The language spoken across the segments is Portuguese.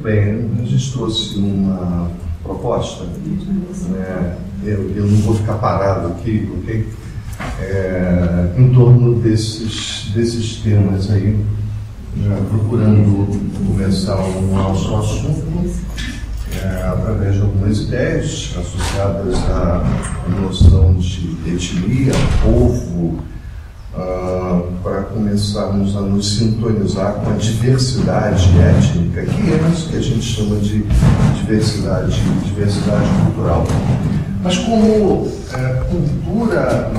Bem, a gente trouxe uma proposta, né? Eu não vou ficar parado aqui, ok? Em torno desses temas aí, procurando começar um nosso assunto através de algumas ideias associadas à noção de etnia, povo, para começarmos a nos sintonizar com a diversidade étnica, que é isso que a gente chama de diversidade cultural. Mas como cultura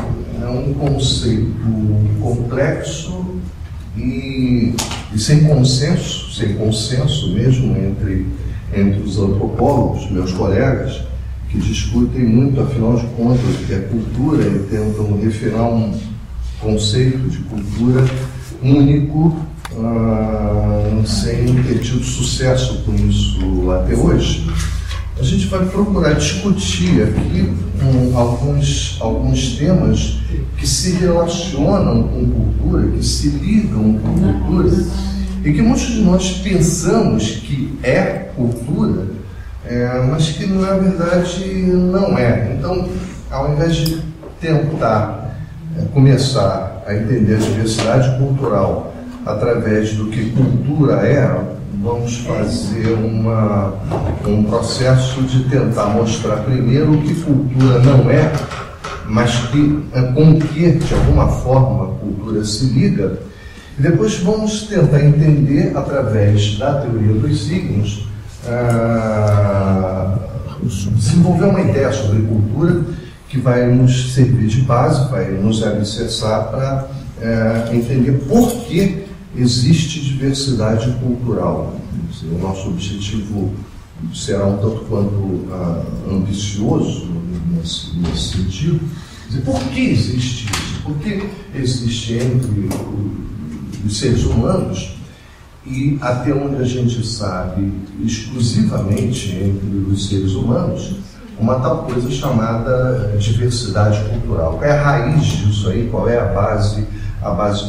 é um conceito complexo e sem consenso mesmo entre os antropólogos, meus colegas, que discutem muito, afinal de contas, o que é cultura e tentam refinar um conceito de cultura único, sem ter tido sucesso com isso até hoje. A gente vai procurar discutir aqui alguns temas que se relacionam com cultura, que se ligam com cultura, e que muitos de nós pensamos que é cultura, mas que na verdade não é. Então, ao invés de tentar começar a entender a diversidade cultural através do que cultura é, vamos fazer um processo de tentar mostrar primeiro o que cultura não é, mas com que, de alguma forma, a cultura se liga. E depois vamos tentar entender, através da teoria dos signos, desenvolver uma ideia sobre cultura que vai nos servir de base, vai nos alicerçar para entender por que existe diversidade cultural. O nosso objetivo será um tanto quanto ambicioso nesse sentido. Dizer, por que existe isso? Por que existe entre os seres humanos e, até onde a gente sabe, exclusivamente entre os seres humanos, uma tal coisa chamada diversidade cultural? Qual é a raiz disso aí? Qual é a base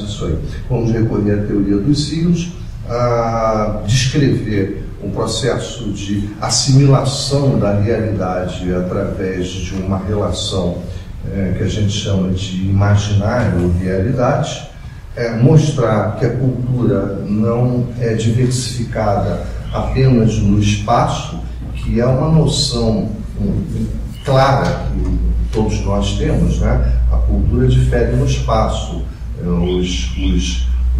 disso aí? Vamos recorrer à teoria dos signos, descrever um processo de assimilação da realidade através de uma relação que a gente chama de imaginário-realidade, mostrar que a cultura não é diversificada apenas no espaço, que é uma noção clara que todos nós temos, né? A cultura difere no espaço.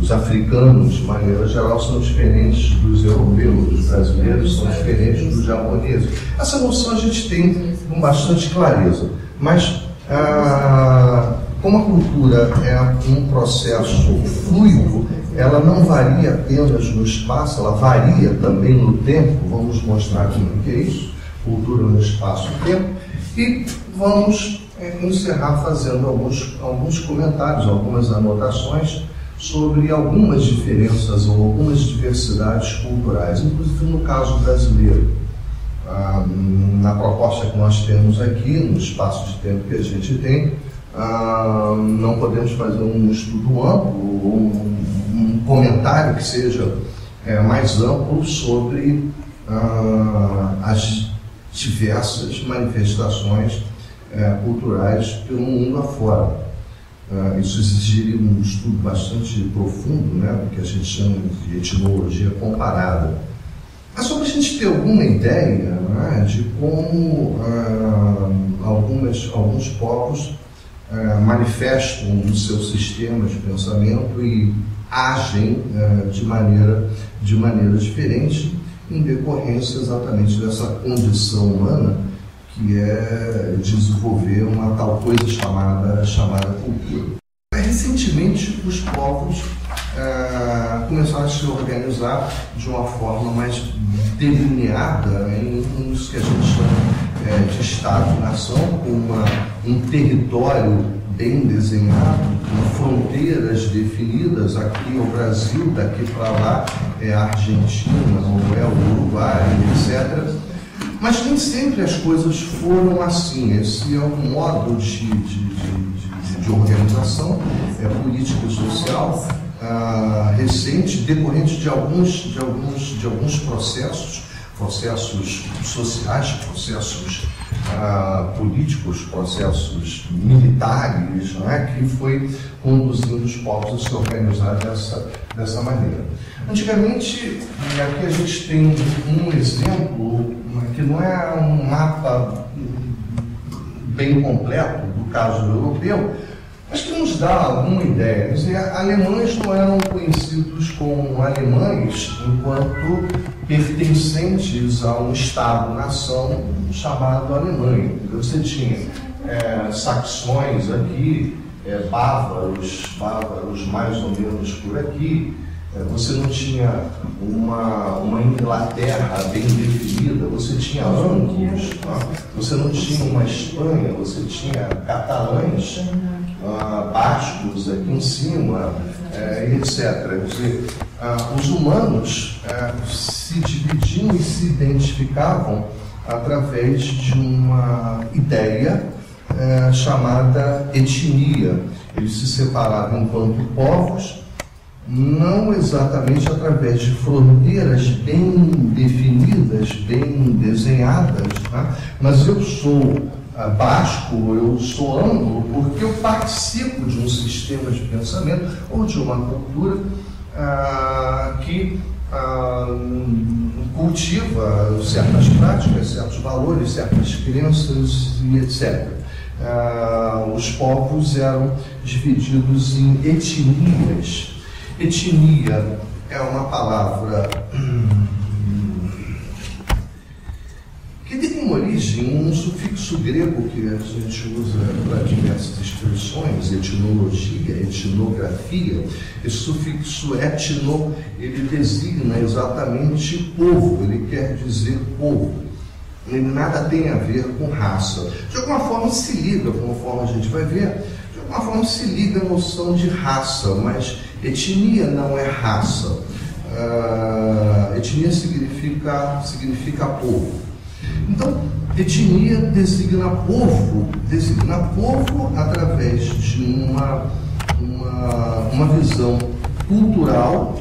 Os africanos, de maneira geral, são diferentes dos europeus, os brasileiros são diferentes dos japoneses. Essa noção a gente tem com bastante clareza, mas como a cultura é um processo fluido, ela não varia apenas no espaço, ela varia também no tempo. Vamos mostrar aqui o que é isso, cultura no espaço-tempo, e vamos encerrar fazendo alguns comentários, algumas anotações sobre algumas diferenças ou algumas diversidades culturais, inclusive no caso brasileiro. Na proposta que nós temos aqui, no espaço de tempo que a gente tem, não podemos fazer um estudo amplo ou um comentário que seja mais amplo sobre as diversas manifestações culturais pelo mundo afora. Isso exigiria um estudo bastante profundo, né, do que a gente chama de etnologia comparada. Mas só para a gente ter alguma ideia, né, de como alguns povos manifestam os seus sistemas de pensamento e agem de maneira diferente, em decorrência exatamente dessa condição humana, que é desenvolver uma tal coisa chamada cultura. Recentemente, os povos começaram a se organizar de uma forma mais delineada em uns que a gente chama de Estado-nação, com um território bem desenhado, com fronteiras definidas. Aqui é o Brasil, daqui para lá é a Argentina, ou é o Uruguai, etc. Mas nem sempre as coisas foram assim. Esse é um modo de organização política e social recente, decorrente de alguns processos sociais, processos políticos, processos militares, não é? Que foi conduzindo os povos a se organizar dessa maneira. Antigamente, aqui a gente tem um exemplo que não é um mapa bem completo do caso europeu, mas que nos dá alguma ideia. Quer dizer, alemães não eram conhecidos como alemães enquanto pertencentes a um Estado-nação chamado Alemanha. Você tinha saxões aqui, bávaros mais ou menos por aqui. Você não tinha uma Inglaterra bem definida, você tinha anglos, você não tinha uma Espanha, você tinha catalães, bascos aqui em cima, etc. Quer dizer, os humanos se dividiam e se identificavam através de uma ideia chamada etnia. Eles se separavam enquanto povos, não exatamente através de fronteiras bem definidas, bem desenhadas, tá? Mas eu sou basco, eu sou ângulo, porque eu participo de um sistema de pensamento ou de uma cultura que cultiva certas práticas, certos valores, certas crenças e etc. Os povos eram divididos em etnias. Etnia é uma palavra que tem como origem um sufixo grego que a gente usa para diversas expressões, etnologia, etnografia. Esse sufixo etno, ele designa exatamente povo, ele quer dizer povo. Ele nada tem a ver com raça. De alguma forma se liga, conforme a gente vai ver, de alguma forma se liga a noção de raça, mas etnia não é raça. Etnia significa povo. Então, etnia designa povo através de uma visão cultural,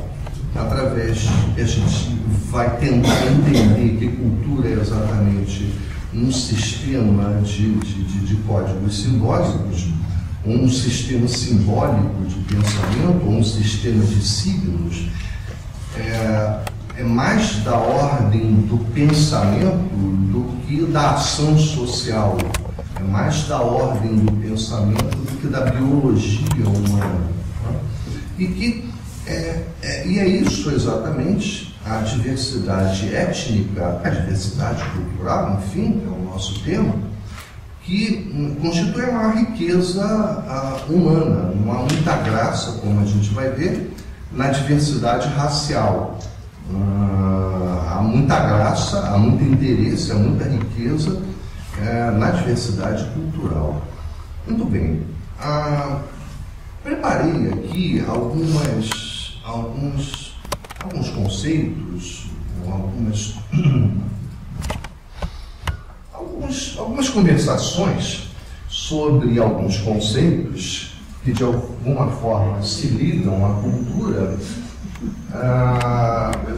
através que a gente vai tentar entender que cultura é exatamente um sistema de códigos simbólicos, um sistema simbólico de pensamento, um sistema de signos. É mais da ordem do pensamento do que da ação social. É mais da ordem do pensamento do que da biologia humana. E é isso exatamente, a diversidade étnica, a diversidade cultural, enfim, é o nosso tema, que constitui a maior riqueza humana, muita graça, como a gente vai ver, na diversidade racial. Há muita graça, há muito interesse, há muita riqueza na diversidade cultural. Muito bem. Preparei aqui alguns conceitos, algumas conversações sobre alguns conceitos que de alguma forma se ligam à cultura,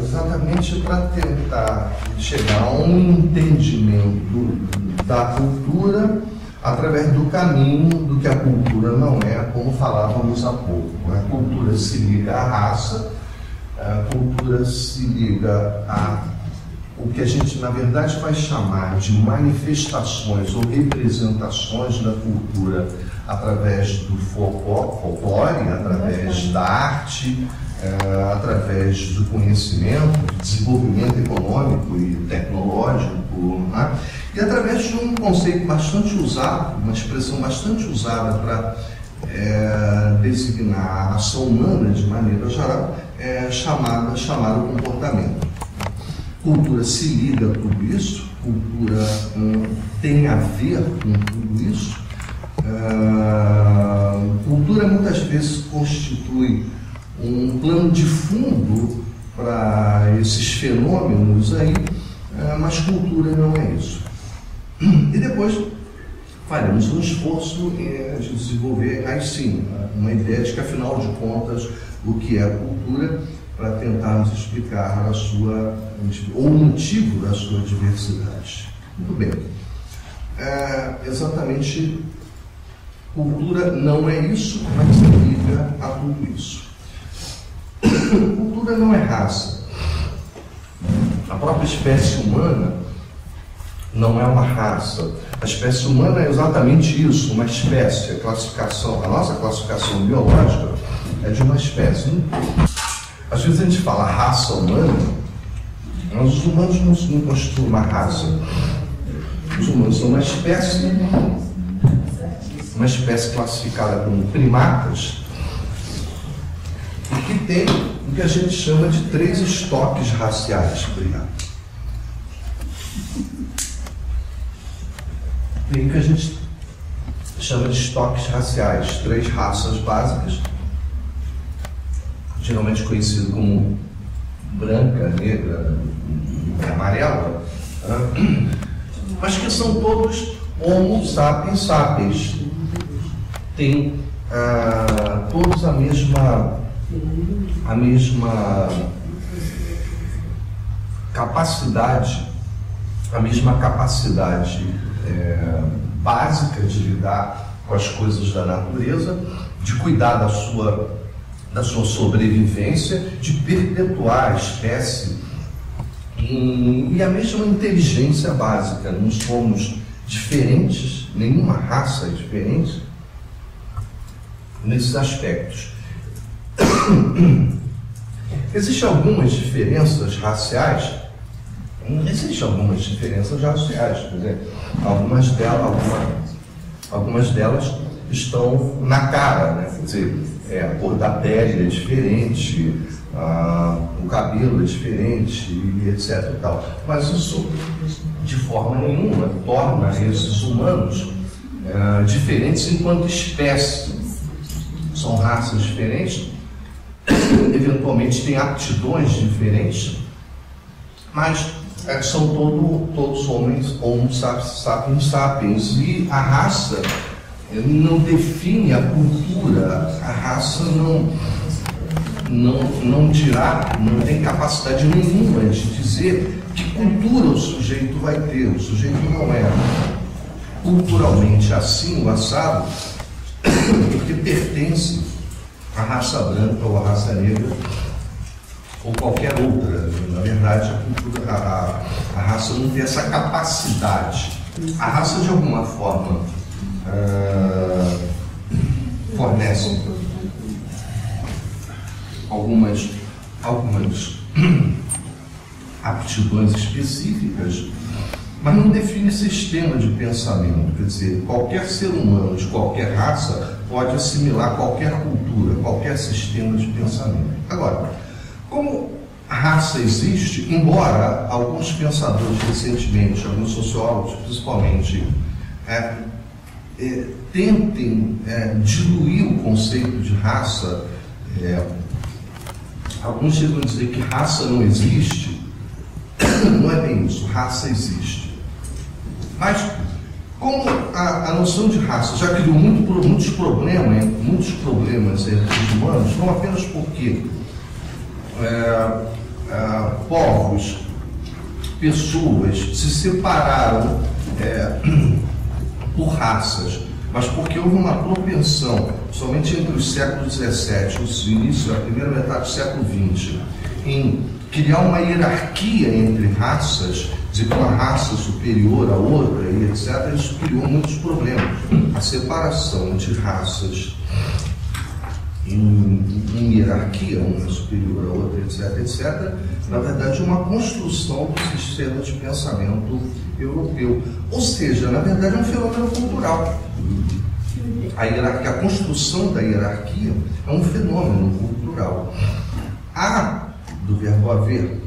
exatamente para tentar chegar a um entendimento da cultura através do caminho do que a cultura não é, como falávamos há pouco. A cultura se liga à raça, a cultura se liga a o que a gente, na verdade, vai chamar de manifestações ou representações da cultura através do folclore, através da arte, através do conhecimento, do desenvolvimento econômico e tecnológico, né? E através de um conceito bastante usado, uma expressão bastante usada para designar a ação humana de maneira geral, chamado comportamento. Cultura se liga a tudo isso, cultura tem a ver com tudo isso. Cultura muitas vezes constitui um plano de fundo para esses fenômenos aí, mas cultura não é isso. E depois faremos um esforço de desenvolver, aí sim, uma ideia de que, afinal de contas, o que é cultura, para tentarmos explicar a sua, ou o motivo da sua diversidade. Muito bem. Exatamente, cultura não é isso, mas se liga a tudo isso. Cultura não é raça. A própria espécie humana não é uma raça. A espécie humana é exatamente isso, uma espécie. A nossa classificação biológica é de uma espécie. Às vezes a gente fala raça humana, mas os humanos não constituem uma raça. Os humanos são uma espécie classificada como primatas, e que tem o que a gente chama de 3 estoques raciais. Obrigado. Tem o que a gente chama de estoques raciais, 3 raças básicas, geralmente conhecido como branca, negra e amarela, mas que são todos Homo sapiens sapiens. Tem todos a mesma capacidade, básica de lidar com as coisas da natureza, de cuidar da sua sobrevivência, de perpetuar a espécie, e a mesma inteligência básica. Não somos diferentes, nenhuma raça é diferente nesses aspectos. Existem algumas diferenças raciais, quer dizer, algumas delas estão na cara, né? Quer dizer, a cor da pele é diferente, o cabelo é diferente, e etc. E tal. Mas isso, de forma nenhuma, torna esses humanos diferentes enquanto espécie. São raças diferentes, eventualmente têm aptidões diferentes, mas são todos homens, Homo sapiens sapiens, e a raça não define a cultura. A raça não tem capacidade nenhuma de dizer que cultura o sujeito vai ter. O sujeito não é culturalmente assim, o assado, porque pertence à raça branca ou à raça negra ou qualquer outra. Na verdade, a raça não tem essa capacidade. A raça, de alguma forma, fornece algumas aptidões específicas, mas não define sistema de pensamento. Quer dizer, qualquer ser humano de qualquer raça pode assimilar qualquer cultura, qualquer sistema de pensamento. Agora, como a raça existe, embora alguns pensadores recentemente, alguns sociólogos principalmente, tentem diluir o conceito de raça, alguns chegam a dizer que raça não existe. Não é bem isso, raça existe. Mas, como a noção de raça já criou muitos problemas entre os humanos, não apenas porque povos, pessoas se separaram por raças, mas porque houve uma propensão, somente entre os séculos XVII, o início, a primeira metade do século XX, em criar uma hierarquia entre raças, dizer que uma raça superior à outra, e etc., isso criou muitos problemas. A separação de raças em hierarquia, uma superior à outra, etc., na verdade é uma construção do sistema de pensamento europeu. Ou seja, na verdade é um fenômeno cultural. A construção da hierarquia é um fenômeno cultural. Há, do verbo haver,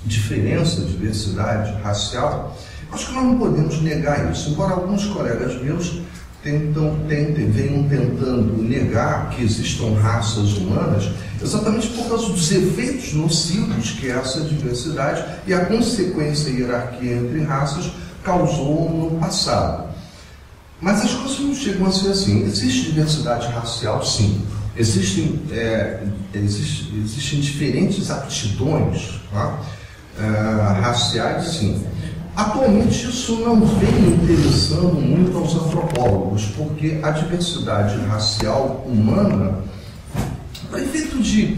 diferença, diversidade racial. Acho que nós não podemos negar isso, embora alguns colegas meus venham tentando negar que existam raças humanas, exatamente por causa dos efeitos nocivos que essa diversidade e a consequência hierarquia entre raças causou no passado. Mas as coisas não chegam a ser assim. Existe diversidade racial, sim. Existem diferentes aptidões, tá? Raciais, sim. Atualmente isso não vem interessando muito aos antropólogos, porque a diversidade racial humana, para efeito de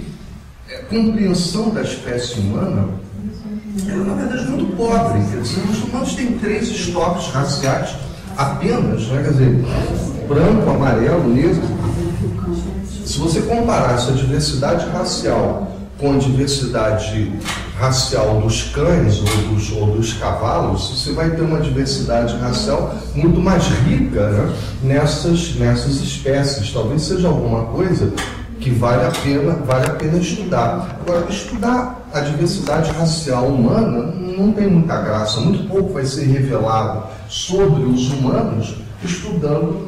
compreensão da espécie humana, ela na verdade é muito pobre. Quer dizer, os humanos têm 3 estoques raciais apenas, né? Quer dizer, branco, amarelo, negro. Se você comparar essa diversidade racial com a diversidade racial dos cães ou dos cavalos, você vai ter uma diversidade racial muito mais rica, né, nessas espécies. Talvez seja alguma coisa que vale a pena estudar. Agora, estudar a diversidade racial humana não tem muita graça. Muito pouco vai ser revelado sobre os humanos estudando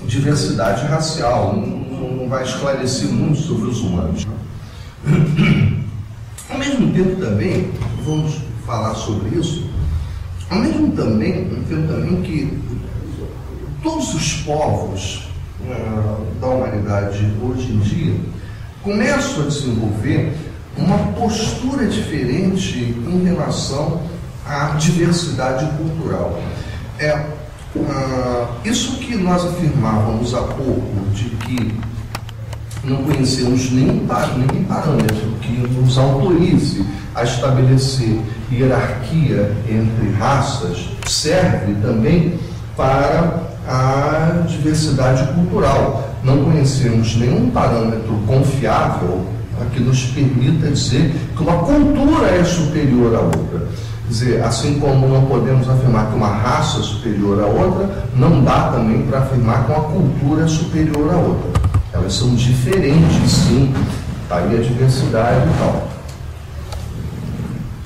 diversidade racial. Não vai esclarecer muito sobre os humanos. Ao mesmo tempo também, vamos falar sobre isso, ao mesmo tempo também que todos os povos da humanidade hoje em dia começam a desenvolver uma postura diferente em relação à diversidade cultural. Isso que nós afirmávamos há pouco, de que não conhecemos nenhum parâmetro que nos autorize a estabelecer hierarquia entre raças, serve também para a diversidade cultural. Não conhecemos nenhum parâmetro confiável que nos permita dizer que uma cultura é superior à outra. Quer dizer, assim como não podemos afirmar que uma raça é superior à outra, não dá também para afirmar que uma cultura é superior à outra. Elas são diferentes, sim. Está aí a diversidade e tal.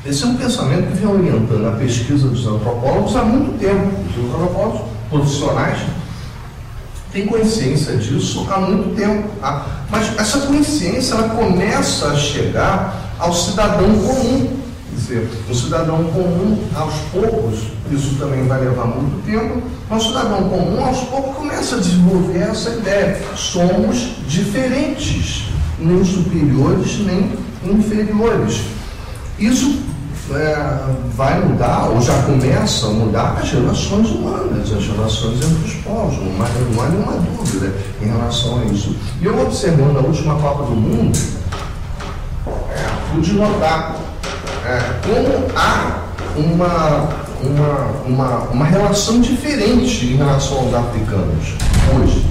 Esse é um pensamento que vem orientando a pesquisa dos antropólogos há muito tempo. Os antropólogos profissionais têm consciência disso há muito tempo. Tá? Mas essa consciência ela começa a chegar ao cidadão comum. Quer dizer, o cidadão comum, aos poucos, isso também vai levar muito tempo, mas o cidadão comum, aos poucos, começa a desenvolver essa ideia. Somos diferentes, nem superiores, nem inferiores. Isso vai mudar, ou já começa a mudar, as relações humanas, as relações entre os povos. Não há nenhuma dúvida em relação a isso. E eu observando a última Copa do Mundo, pude notar como há uma relação diferente em relação aos africanos hoje.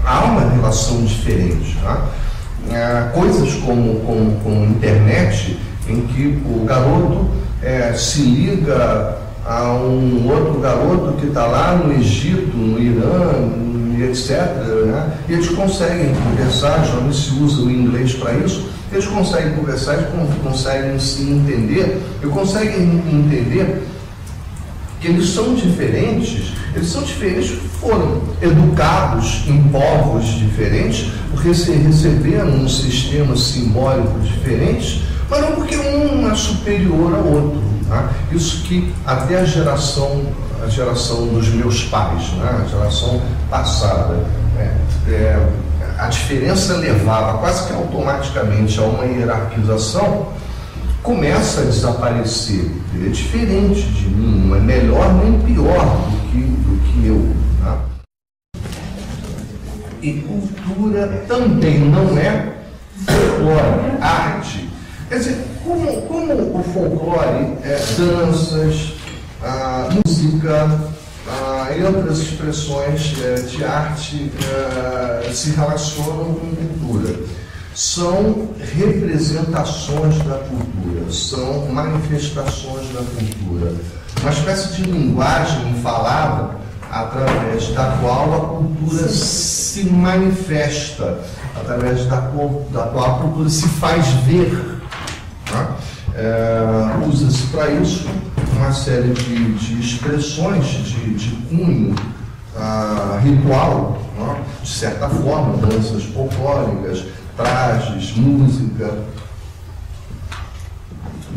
Há uma relação diferente. Tá? Coisas como internet, em que o garoto se liga a um outro garoto que está lá no Egito, no Irã, e etc. Né? E eles conseguem conversar, já não se usa o inglês para isso. Eles conseguem conversar, eles conseguem se entender, e conseguem entender que eles são diferentes porque foram educados em povos diferentes, porque receberam um sistema simbólico diferente, mas não porque um é superior ao outro. Tá? Isso que até a geração dos meus pais, né? A geração passada, a diferença levava quase que automaticamente a uma hierarquização, começa a desaparecer. Ele é diferente de mim, não é melhor nem pior do que eu. Tá? E cultura também não é folclore, arte. Quer dizer, como o folclore danças, música, e outras expressões de arte se relacionam com cultura. São representações da cultura, são manifestações da cultura. Uma espécie de linguagem falada através da qual a cultura se manifesta, através da qual a cultura se faz ver. Tá? Usa-se para isso uma série de expressões de cunho ritual, né? De certa forma, danças folclóricas, trajes, música.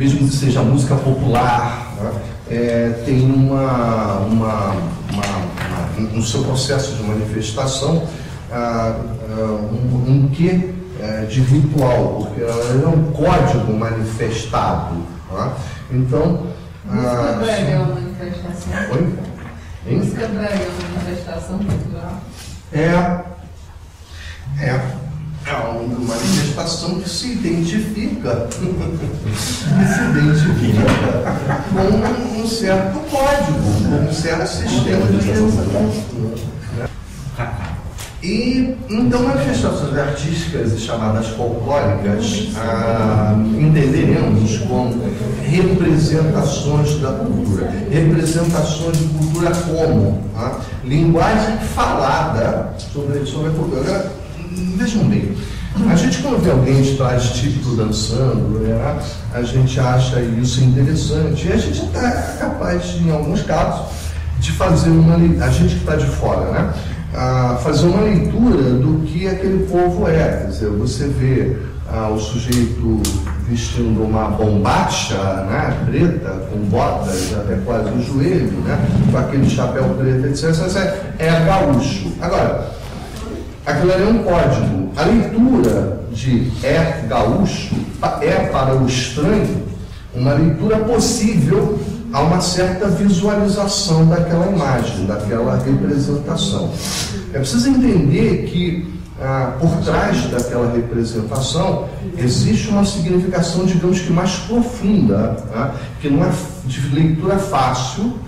mesmo que seja música popular, né, tem no seu processo de manifestação um quê de ritual, porque ela é um código manifestado. Né? Então, música brega é uma manifestação. Oi? Música brega é uma manifestação cultural. É uma manifestação que se identifica com um certo código, com um certo sistema de pensamento. E então manifestações artísticas chamadas folclóricas entenderemos como representações da cultura. Representações de cultura como linguagem falada sobre a cultura. Agora, vejam bem, a gente quando vê alguém de traje típico dançando, a gente acha isso interessante e a gente é capaz, em alguns casos, de fazer a gente que está de fora, né? Fazer uma leitura do que aquele povo é. Quer dizer, você vê o sujeito vestindo uma bombacha, né, preta, com botas até quase no joelho, né, com aquele chapéu preto, etc. É gaúcho. Agora, aquilo ali é um código. A leitura de gaúcho é para o estranho uma leitura possível a uma certa visualização daquela imagem, daquela representação. É preciso entender que por trás daquela representação existe uma significação, digamos que mais profunda, que não é de leitura fácil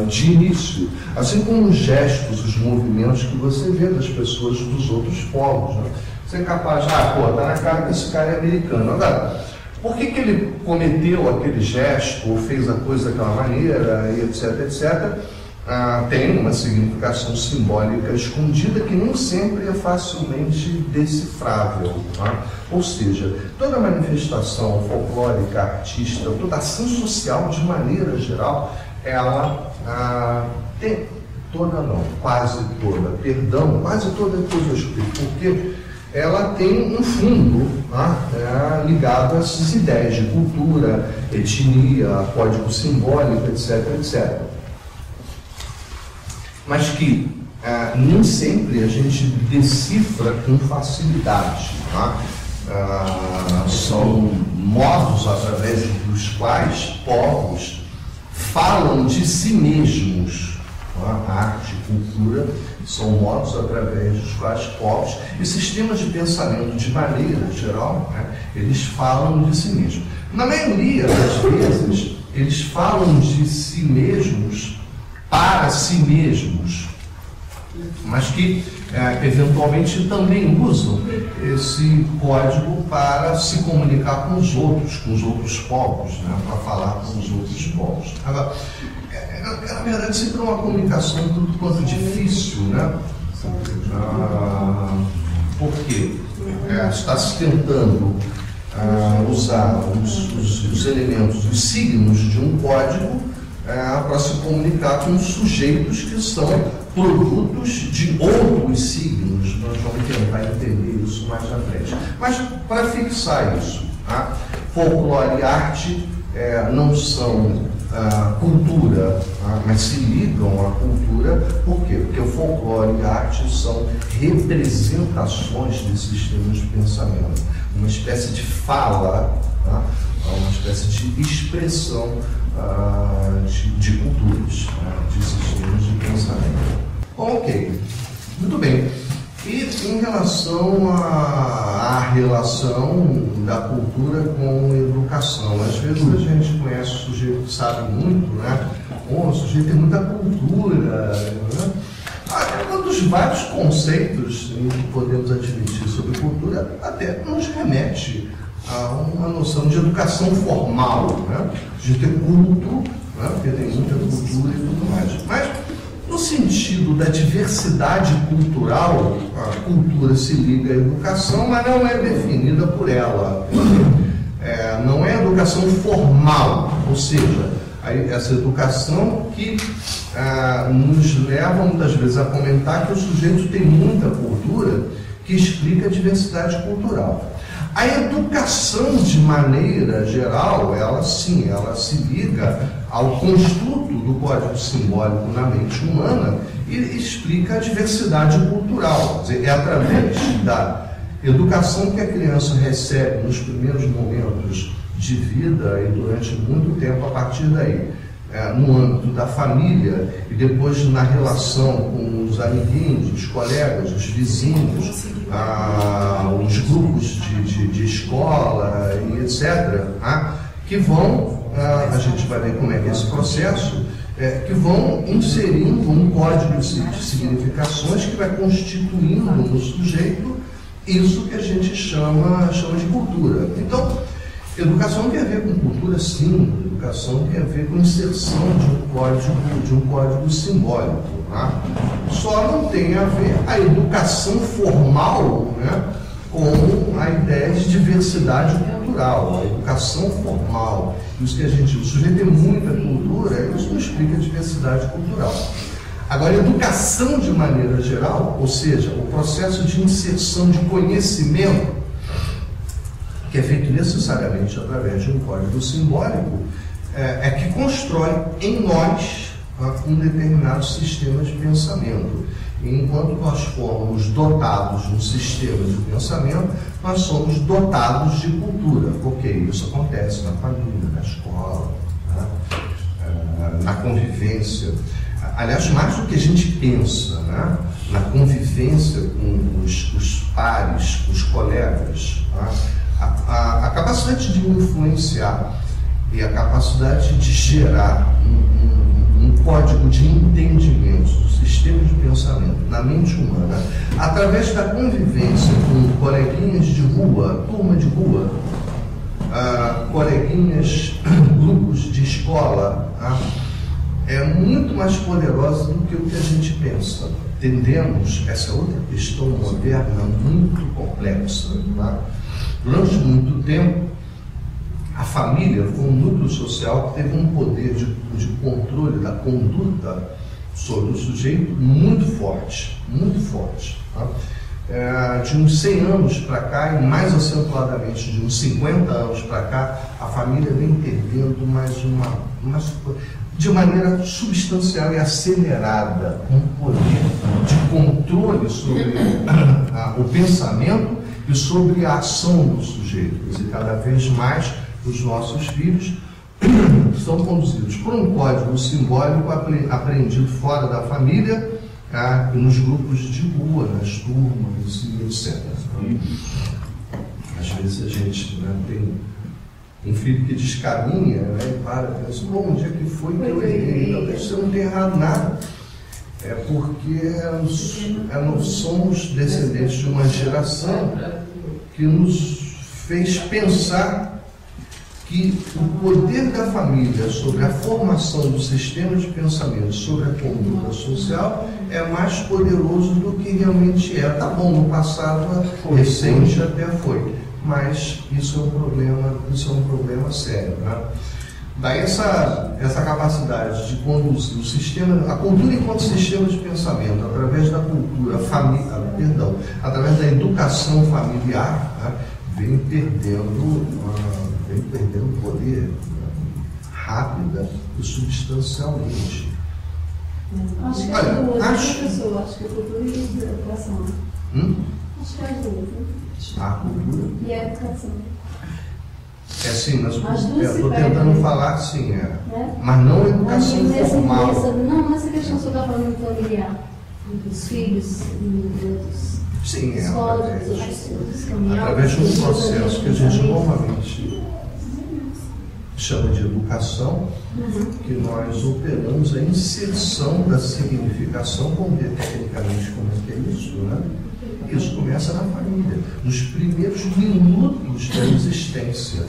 de início, assim como os gestos, os movimentos que você vê das pessoas dos outros povos. Né? Você é capaz de, tá na cara que esse cara é americano. Agora, por que ele cometeu aquele gesto ou fez a coisa daquela maneira, e etc. Tem uma significação simbólica escondida que nem sempre é facilmente decifrável. Ou seja, toda manifestação folclórica, artística, toda ação social, de maneira geral, ela tem quase toda, depois eu explico porque ela tem um fundo ligado a essas ideias de cultura, etnia, código simbólico, etc. Mas que nem sempre a gente decifra com facilidade. São modos através dos quais povos falam de si mesmos. A arte e cultura são modos através dos quais povos e sistemas de pensamento, de maneira geral, eles falam de si mesmos. Na maioria das vezes, eles falam de si mesmos para si mesmos, mas que eventualmente também usam esse código para se comunicar com os outros povos, para falar com os outros povos. Agora, na verdade, sempre é uma comunicação tudo quanto difícil, né? Porque está se tentando usar os elementos, os signos de um código para se comunicar com sujeitos que são produtos de outros signos. Nós vamos tentar entender isso mais à frente. Mas, para fixar isso, folclore e arte não são cultura, mas se ligam à cultura. Por quê? Porque o folclore e a arte são representações de sistemas de pensamento, uma espécie de fala, uma espécie de expressão de culturas, de sistemas de pensamento. Ok, muito bem. E em relação à relação da cultura com a educação, às vezes a gente conhece o sujeito que sabe muito, né? O sujeito tem muita cultura, né? Um dos vários conceitos que podemos admitir sobre cultura até nos remete a uma noção de educação formal, né? De ter culto, né? Porque tem muita cultura e tudo mais. Mas, no sentido da diversidade cultural, a cultura se liga à educação, mas não é definida por ela. Não é educação formal, ou seja, essa educação que nos leva muitas vezes a comentar que o sujeito tem muita cultura que explica a diversidade cultural. A educação, de maneira geral, ela sim, ela se liga ao construto do código simbólico na mente humana e explica a diversidade cultural. Quer dizer, é através da educação que a criança recebe nos primeiros momentos de vida e durante muito tempo a partir daí, no âmbito da família e depois na relação com os amiguinhos, os colegas, os vizinhos, os grupos de escola e etc., que vão, a gente vai ver como é que é esse processo, que vão inserindo um código de significações que vai constituindo no sujeito isso que a gente chama de cultura. Então, educação tem a ver com cultura, sim. Educação tem a ver com inserção de um código simbólico. Tá? Só não tem a ver a educação formal, né, com a ideia de diversidade cultural. A educação formal, isso que o sujeito tem muita cultura, isso não explica a diversidade cultural. Agora, a educação de maneira geral, ou seja, o processo de inserção de conhecimento, que é feito necessariamente através de um código simbólico, é que constrói em nós um determinado sistema de pensamento. E enquanto nós formos dotados de um sistema de pensamento, nós somos dotados de cultura, porque isso acontece na família, na escola, na convivência. Aliás, mais do que a gente pensa, né? Na convivência com os pares, com os colegas, a capacidade de influenciar e a capacidade de gerar um código de entendimento do sistema de pensamento na mente humana, através da convivência com coleguinhas de rua, turma de rua, coleguinhas, grupos de escola, é muito mais poderosa do que o que a gente pensa. Entendemos essa outra questão moderna muito complexa. Tá? Durante muito tempo, a família foi um núcleo social que teve um poder de controle da conduta sobre o sujeito muito forte, muito forte. Tá? De uns 100 anos para cá, e mais acentuadamente de uns 50 anos para cá, a família vem perdendo de maneira substancial e acelerada um poder de controle sobre o pensamento e sobre a ação do sujeito. Quer dizer, cada vez mais os nossos filhos são conduzidos por um código simbólico aprendido fora da família, nos grupos de rua, nas turmas e etc. Às vezes a gente tem um filho que descaminha, né, e para e pensa, bom, onde é que foi que eu errei? Talvez você não tenha errado nada. É porque nós somos descendentes de uma geração que nos fez pensar que o poder da família sobre a formação do sistema de pensamento, sobre a conduta social, é mais poderoso do que realmente é. Tá bom, no passado recente até foi, mas isso é um problema sério. Né? Daí essa capacidade de conduzir o sistema, a cultura enquanto sistema de pensamento, através da cultura, através da educação familiar, né, vem perdendo poder rápida e substancialmente. Acho que é duas, professor. Acho que é cultura e educação. Acho que é duas. A cultura e a educação. É sim, mas eu estou tentando falar assim, mas não a educação formal. Não, nessa questão você está falando familiar, dos filhos e dos sim, escolas, através de um processo que a gente normalmente chama de educação, que nós operamos a inserção da significação, vamos ver tecnicamente como é que é isso, né? Isso começa na família, nos primeiros minutos da existência.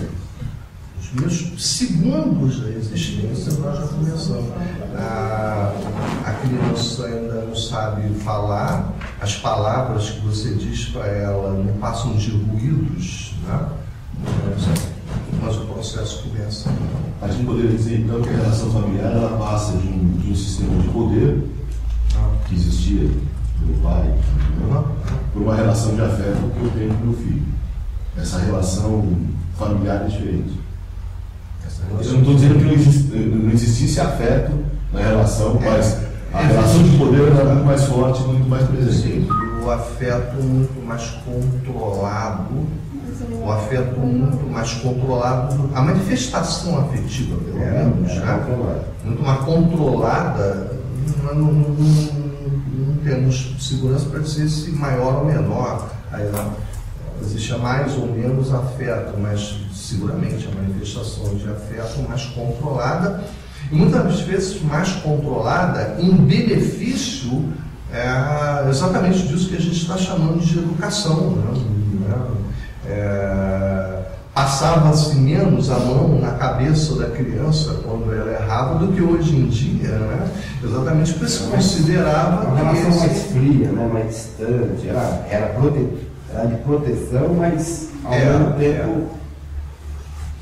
Nos primeiros segundos da existência, nós já começamos. A criança ainda não sabe falar, as palavras que você diz para ela não passam de ruídos, né? Mas o processo começa. A gente poderia dizer então que a relação familiar ela passa de um sistema de poder que existia pelo pai, por uma relação de afeto que eu tenho com meu filho. Essa relação familiar é diferente. Eu não estou dizendo que não existisse afeto na relação, mas a relação de poder era muito mais forte, muito mais presente. Sim, o afeto muito mais controlado, a manifestação afetiva, pelo menos, né? Muito mais controlada, não temos segurança para dizer se maior ou menor. Aí, existe mais ou menos afeto, mas seguramente a manifestação de afeto mais controlada, e muitas vezes mais controlada em benefício exatamente disso que a gente está chamando de educação, passava-se menos a mão na cabeça da criança quando ela errava do que hoje em dia, né? Exatamente porque se considerava uma relação mais fria, né? Mais distante, era de proteção, mas ao mesmo tempo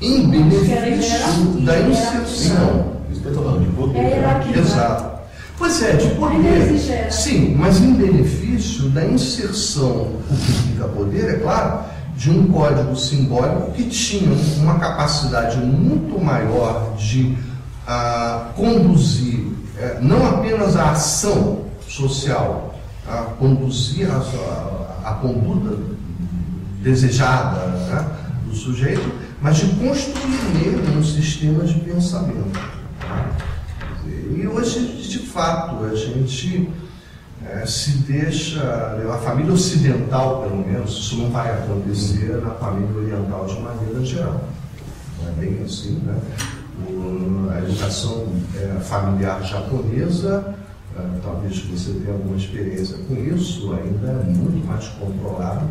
em benefício da inserção. Isso que eu estou falando, de poder. Exato. Pois é, de poder. Sim, mas em benefício da inserção política poder, é claro, de um código simbólico que tinha uma capacidade muito maior de conduzir não apenas a ação social, a conduzir a conduta desejada, né, do sujeito, mas de construir nele um sistema de pensamento. E hoje, de fato, a gente se deixa, a família ocidental, pelo menos, isso não vai acontecer na família oriental de maneira geral. Não é bem assim, né? A educação familiar japonesa, talvez você tenha alguma experiência com isso, ainda é muito mais controlada,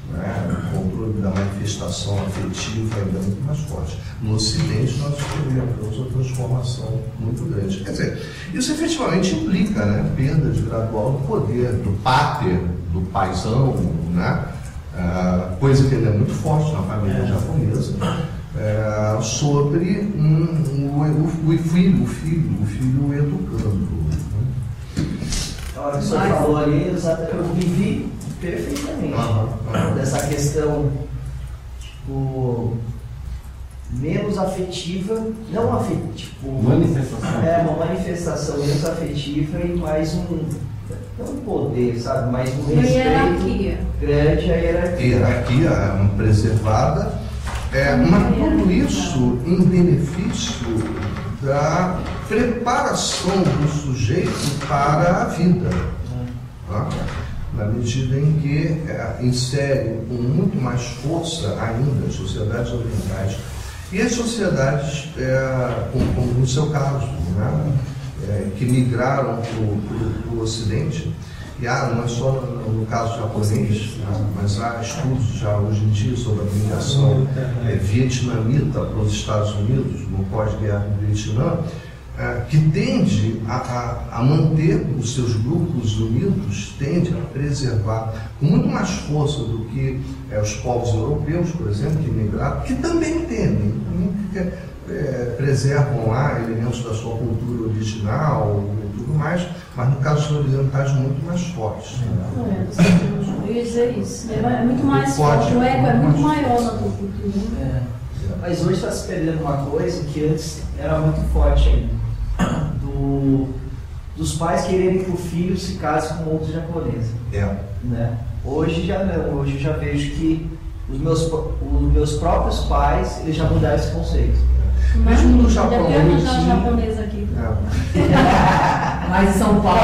o controle da manifestação afetiva ainda é muito mais forte. No Ocidente, nós experimentamos uma transformação muito grande. Quer dizer, isso efetivamente implica, né, perda gradual do poder, do pater, do paizão, né, coisa que ainda é muito forte na família japonesa, sobre o filho educando. A hora que o senhor falou ali, eu vivi perfeitamente dessa questão menos afetiva, não afetiva, uma manifestação menos afetiva e mais não um poder, sabe, mais um respeito grande à hierarquia. Hierarquia preservada, mas tudo isso em benefício da preparação do sujeito para a vida. Na medida em que insere com muito mais força ainda as sociedades orientais e as sociedades, como no seu caso, né, que migraram para o Ocidente, e não é só no caso japonês, mas há estudos já hoje em dia sobre a migração vietnamita para os Estados Unidos, no pós-guerra do Vietnã, que tende a manter os seus grupos unidos, tende a preservar com muito mais força do que os povos europeus, por exemplo, que migraram, que também tendem, preservam lá elementos da sua cultura original e tudo mais, mas no caso dos orientais muito mais fortes. Eu ia dizer isso. É muito mais forte, o eco é muito maior na tua cultura. Mas hoje está se perdendo uma coisa que antes era muito forte ainda. Dos pais quererem que o filho se case com outro japonês. Né? Hoje já não, hoje eu já vejo que os meus próprios pais eles já mudaram esse conceito. Mesmo no Japão. Japonês aqui. Mas em São Paulo,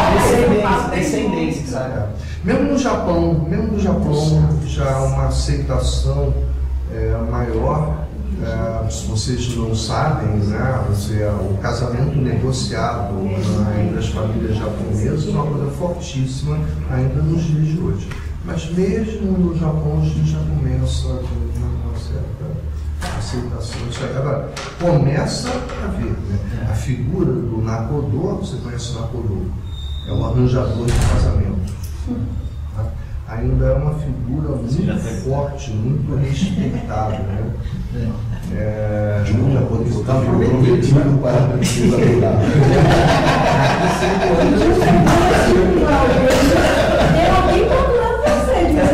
descendência, sabe? Mesmo no Japão já há uma aceitação maior. Se vocês não sabem, né, o casamento negociado entre as famílias japonesas é uma coisa fortíssima ainda nos dias de hoje. Mas mesmo no Japão a gente já começa a ter uma certa aceitação disso aí. Agora, começa a ver, né? A figura do Nakodô, você conhece o Nakodô? É o arranjador de casamento. ainda é uma figura muito forte, muito respeitada, né? Já pode voltar prometido para a pesquisa rural. Tem alguém procurando vocês, mas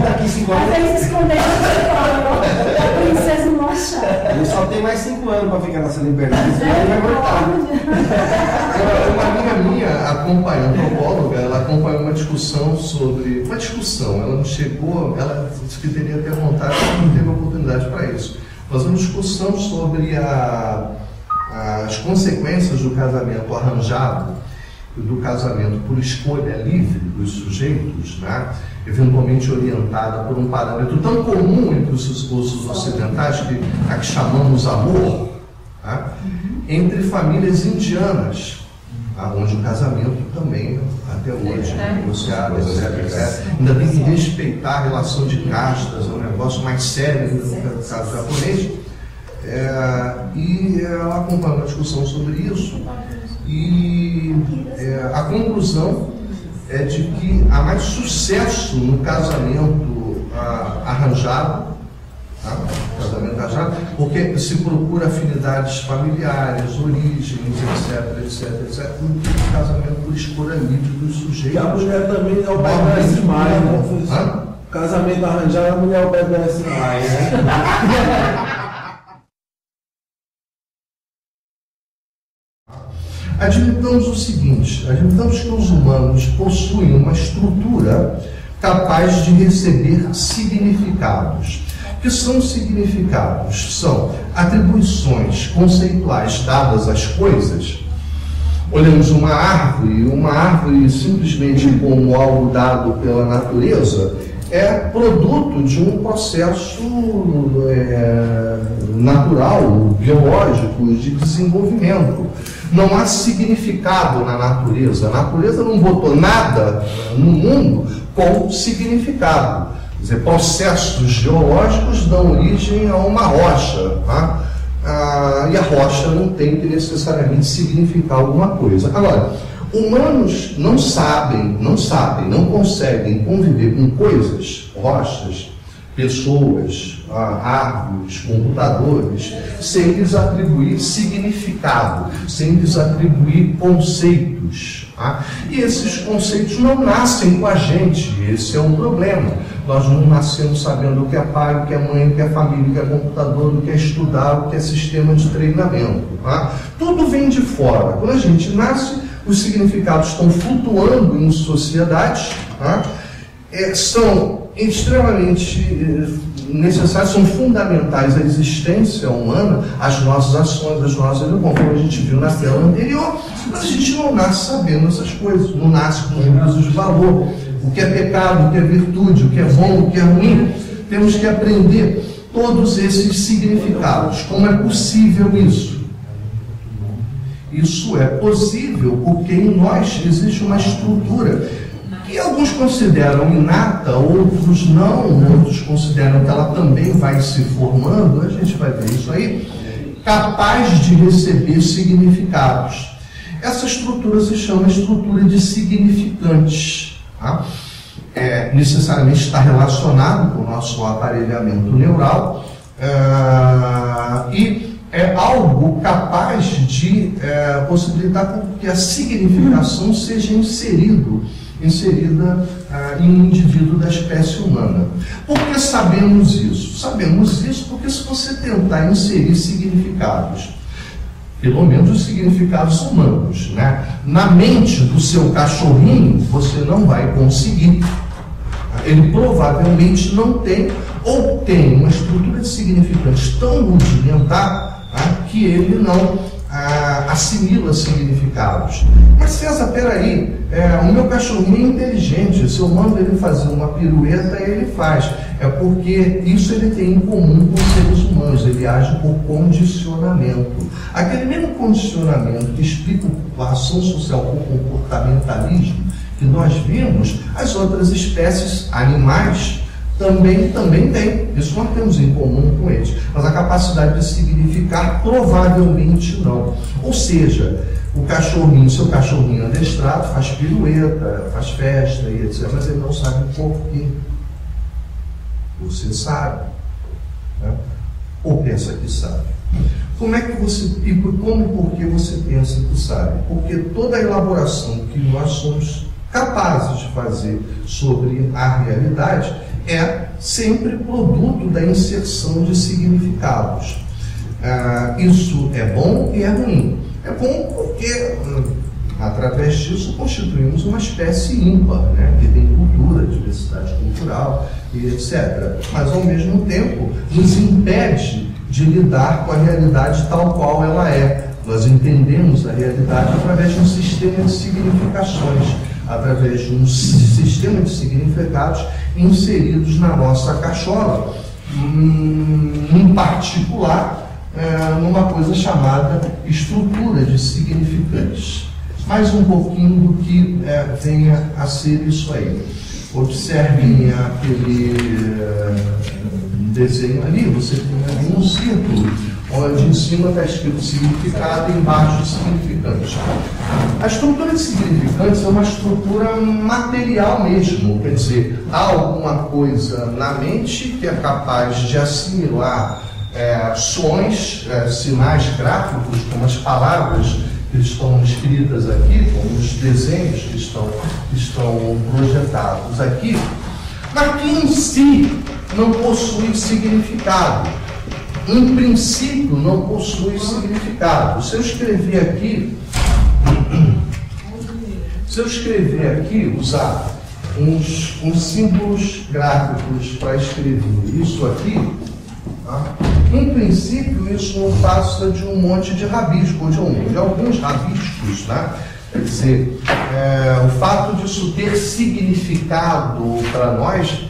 daqui 5 anos. Mas aí se esconder a princesa não achar. Ele só tem mais 5 anos para ficar nessa liberdade, senão ele vai voltar. Uma amiga minha, antropóloga, ela acompanhou uma discussão sobre. Uma discussão, ela não chegou, ela disse que teria até vontade, mas não teve oportunidade para isso. Mas uma discussão sobre as consequências do casamento arranjado, do casamento por escolha livre dos sujeitos, né? Eventualmente orientada por um parâmetro tão comum entre os esposos ocidentais, a que chamamos amor, né? Entre famílias indianas, onde o casamento também, até hoje, é negociado, etc. Ainda tem que respeitar a relação de castas, é um negócio mais sério ainda no caso japonês. E ela acompanha uma discussão sobre isso, e a conclusão é de que há mais sucesso no casamento arranjado, porque se procura afinidades familiares, origens, etc, do que o casamento por escolha livre dos sujeitos. E a mulher também obedece mais, né? Casamento arranjado, a mulher obedece mais, né? Admitamos o seguinte, admitamos que os humanos possuem uma estrutura capaz de receber significados. O que são significados? São atribuições conceituais dadas às coisas. Olhamos uma árvore simplesmente como algo dado pela natureza, é produto de um processo natural, biológico, de desenvolvimento. Não há significado na natureza. A natureza não botou nada no mundo com significado. Quer dizer, processos geológicos dão origem a uma rocha, tá? E a rocha não tem que necessariamente significar alguma coisa. Agora, humanos não conseguem conviver com coisas, rochas, pessoas, árvores, computadores, sem lhes atribuir significado, sem lhes atribuir conceitos. Tá? E esses conceitos não nascem com a gente, esse é um problema. Nós não nascemos sabendo o que é pai, o que é mãe, o que é família, o que é computador, o que é estudar, o que é sistema de treinamento. Tá? Tudo vem de fora. Quando a gente nasce, os significados estão flutuando em sociedades, tá? São extremamente necessários, são fundamentais à existência humana, as nossas ações, as nossas, conforme a gente viu na tela anterior, mas a gente não nasce sabendo essas coisas, não nasce com juízos de valor, o que é pecado, o que é virtude, o que é bom, o que é ruim. Temos que aprender todos esses significados. Como é possível isso? Isso é possível porque em nós existe uma estrutura que alguns consideram inata, outros não, outros consideram que ela também vai se formando, a gente vai ver isso aí, capaz de receber significados. Essa estrutura se chama estrutura de significantes. Tá? Necessariamente está relacionado com o nosso aparelhamento neural e é algo capaz de possibilitar que a significação seja inserida em um indivíduo da espécie humana. Por que sabemos isso? Sabemos isso porque se você tentar inserir significados, pelo menos os significados humanos, né, na mente do seu cachorrinho, você não vai conseguir. Ele provavelmente não tem, ou tem uma estrutura de significantes tão rudimentar, tá, que ele não assimila significados. Mas César, peraí, o meu cachorrinho é inteligente, se eu mando ele fazer uma pirueta, ele faz. É porque isso ele tem em comum com os seres humanos, ele age por condicionamento. Aquele mesmo condicionamento que explica a ação social por comportamentalismo que nós vimos, as outras espécies animais também tem. Isso nós temos em comum com eles. Mas a capacidade de significar, provavelmente não. Ou seja, o cachorrinho, seu cachorrinho adestrado, faz pirueta, faz festa e etc. Mas ele não sabe por quê. Você sabe. Né? Ou pensa que sabe. Como é que você, e como e por que você pensa que sabe? Porque toda a elaboração que nós somos capazes de fazer sobre a realidade é sempre produto da inserção de significados. Isso é bom e é ruim. É bom porque, através disso, constituímos uma espécie ímpar, né, que tem cultura, diversidade cultural e etc. Mas, ao mesmo tempo, nos impede de lidar com a realidade tal qual ela é. Nós entendemos a realidade através de um sistema de significações, através de um sistema de significados inseridos na nossa cachola, em particular, numa coisa chamada estrutura de significantes. Mais um pouquinho do que venha a ser isso aí. Observem aquele desenho ali, você tem ali um círculo, onde em cima está escrito significado e embaixo significante. A estrutura de significantes é uma estrutura material mesmo, quer dizer, há alguma coisa na mente que é capaz de assimilar sons, sinais gráficos, como as palavras que estão escritas aqui, como os desenhos que estão projetados aqui, mas que em si não possui significado. Em princípio, não possui significado. Se eu escrever aqui, usar uns símbolos gráficos para escrever isso aqui, tá? Em princípio, isso não passa de um monte de rabisco, de alguns rabiscos, né? Quer dizer, o fato disso ter significado para nós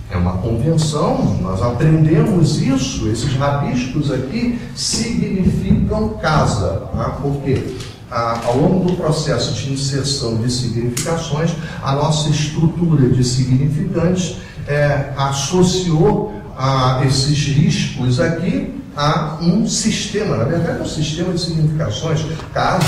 é uma convenção, nós aprendemos isso, esses rabiscos aqui significam casa, né? Porque ao longo do processo de inserção de significações, a nossa estrutura de significantes associou esses riscos aqui a um sistema, na verdade é um sistema de significações. Casa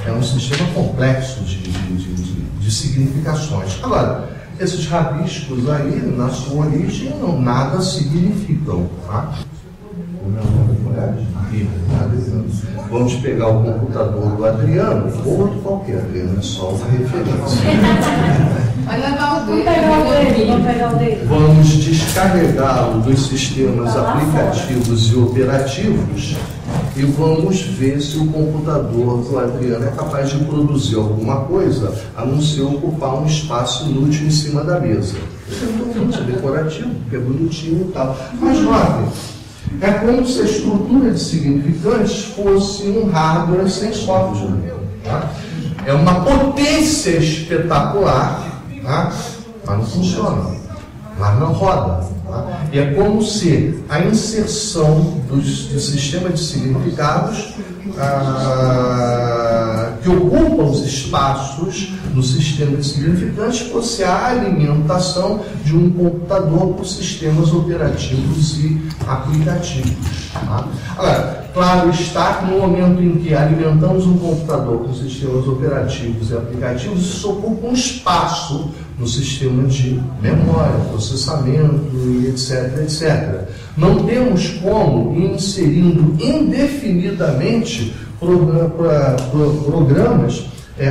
é um sistema complexo de significações. Agora, esses rabiscos aí, na sua origem, nada significam. Tá? Vamos pegar o computador do Adriano, ou outro qualquer, Adriano, é só uma referência. Vai levar o dedo. Vamos pegar o dedo. Vamos descarregá-lo dos sistemas aplicativos e operativos e vamos ver se o computador do Adriano é capaz de produzir alguma coisa, a não ser ocupar um espaço inútil em cima da mesa. Isso é decorativo, porque é bonitinho e tal. Mas notem, é como se a estrutura de significantes fosse um hardware sem software. Tá? É uma potência espetacular, tá? Mas não funciona, mas não roda. Tá? E é como se a inserção do sistema de significados que ocupam os espaços no sistema de significantes fosse a alimentação de um computador por sistemas operativos e aplicativos. Tá? Agora, claro está que no momento em que alimentamos um computador com sistemas operativos e aplicativos, isso ocupa um espaço no sistema de memória, processamento e etc, etc. Não temos como ir inserindo indefinidamente programas,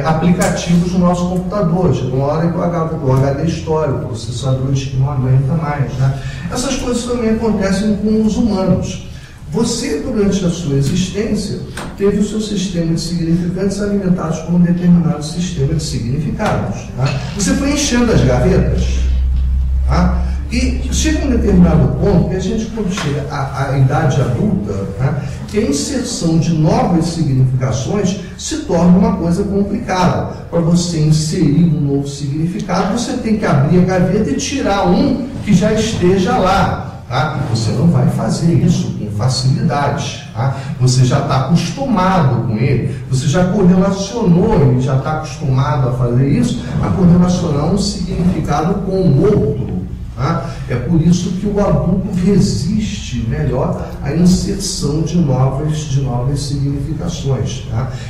aplicativos no nosso computador. Chega uma hora que o HD estoura, o processador que não aguenta mais. Né? Essas coisas também acontecem com os humanos. Você, durante a sua existência, teve o seu sistema de significantes alimentados por um determinado sistema de significados. Tá? Você foi enchendo as gavetas. Tá? E chega um determinado ponto que a gente, quando chega à idade adulta, tá? Que a inserção de novas significações se torna uma coisa complicada. Para você inserir um novo significado, você tem que abrir a gaveta e tirar um que já esteja lá. Tá? Você não vai fazer isso com facilidade. Tá? Você já está acostumado com ele, você já correlacionou e já está acostumado a fazer isso, a correlacionar um significado com o outro. É por isso que o adulto resiste melhor à inserção de novas significações.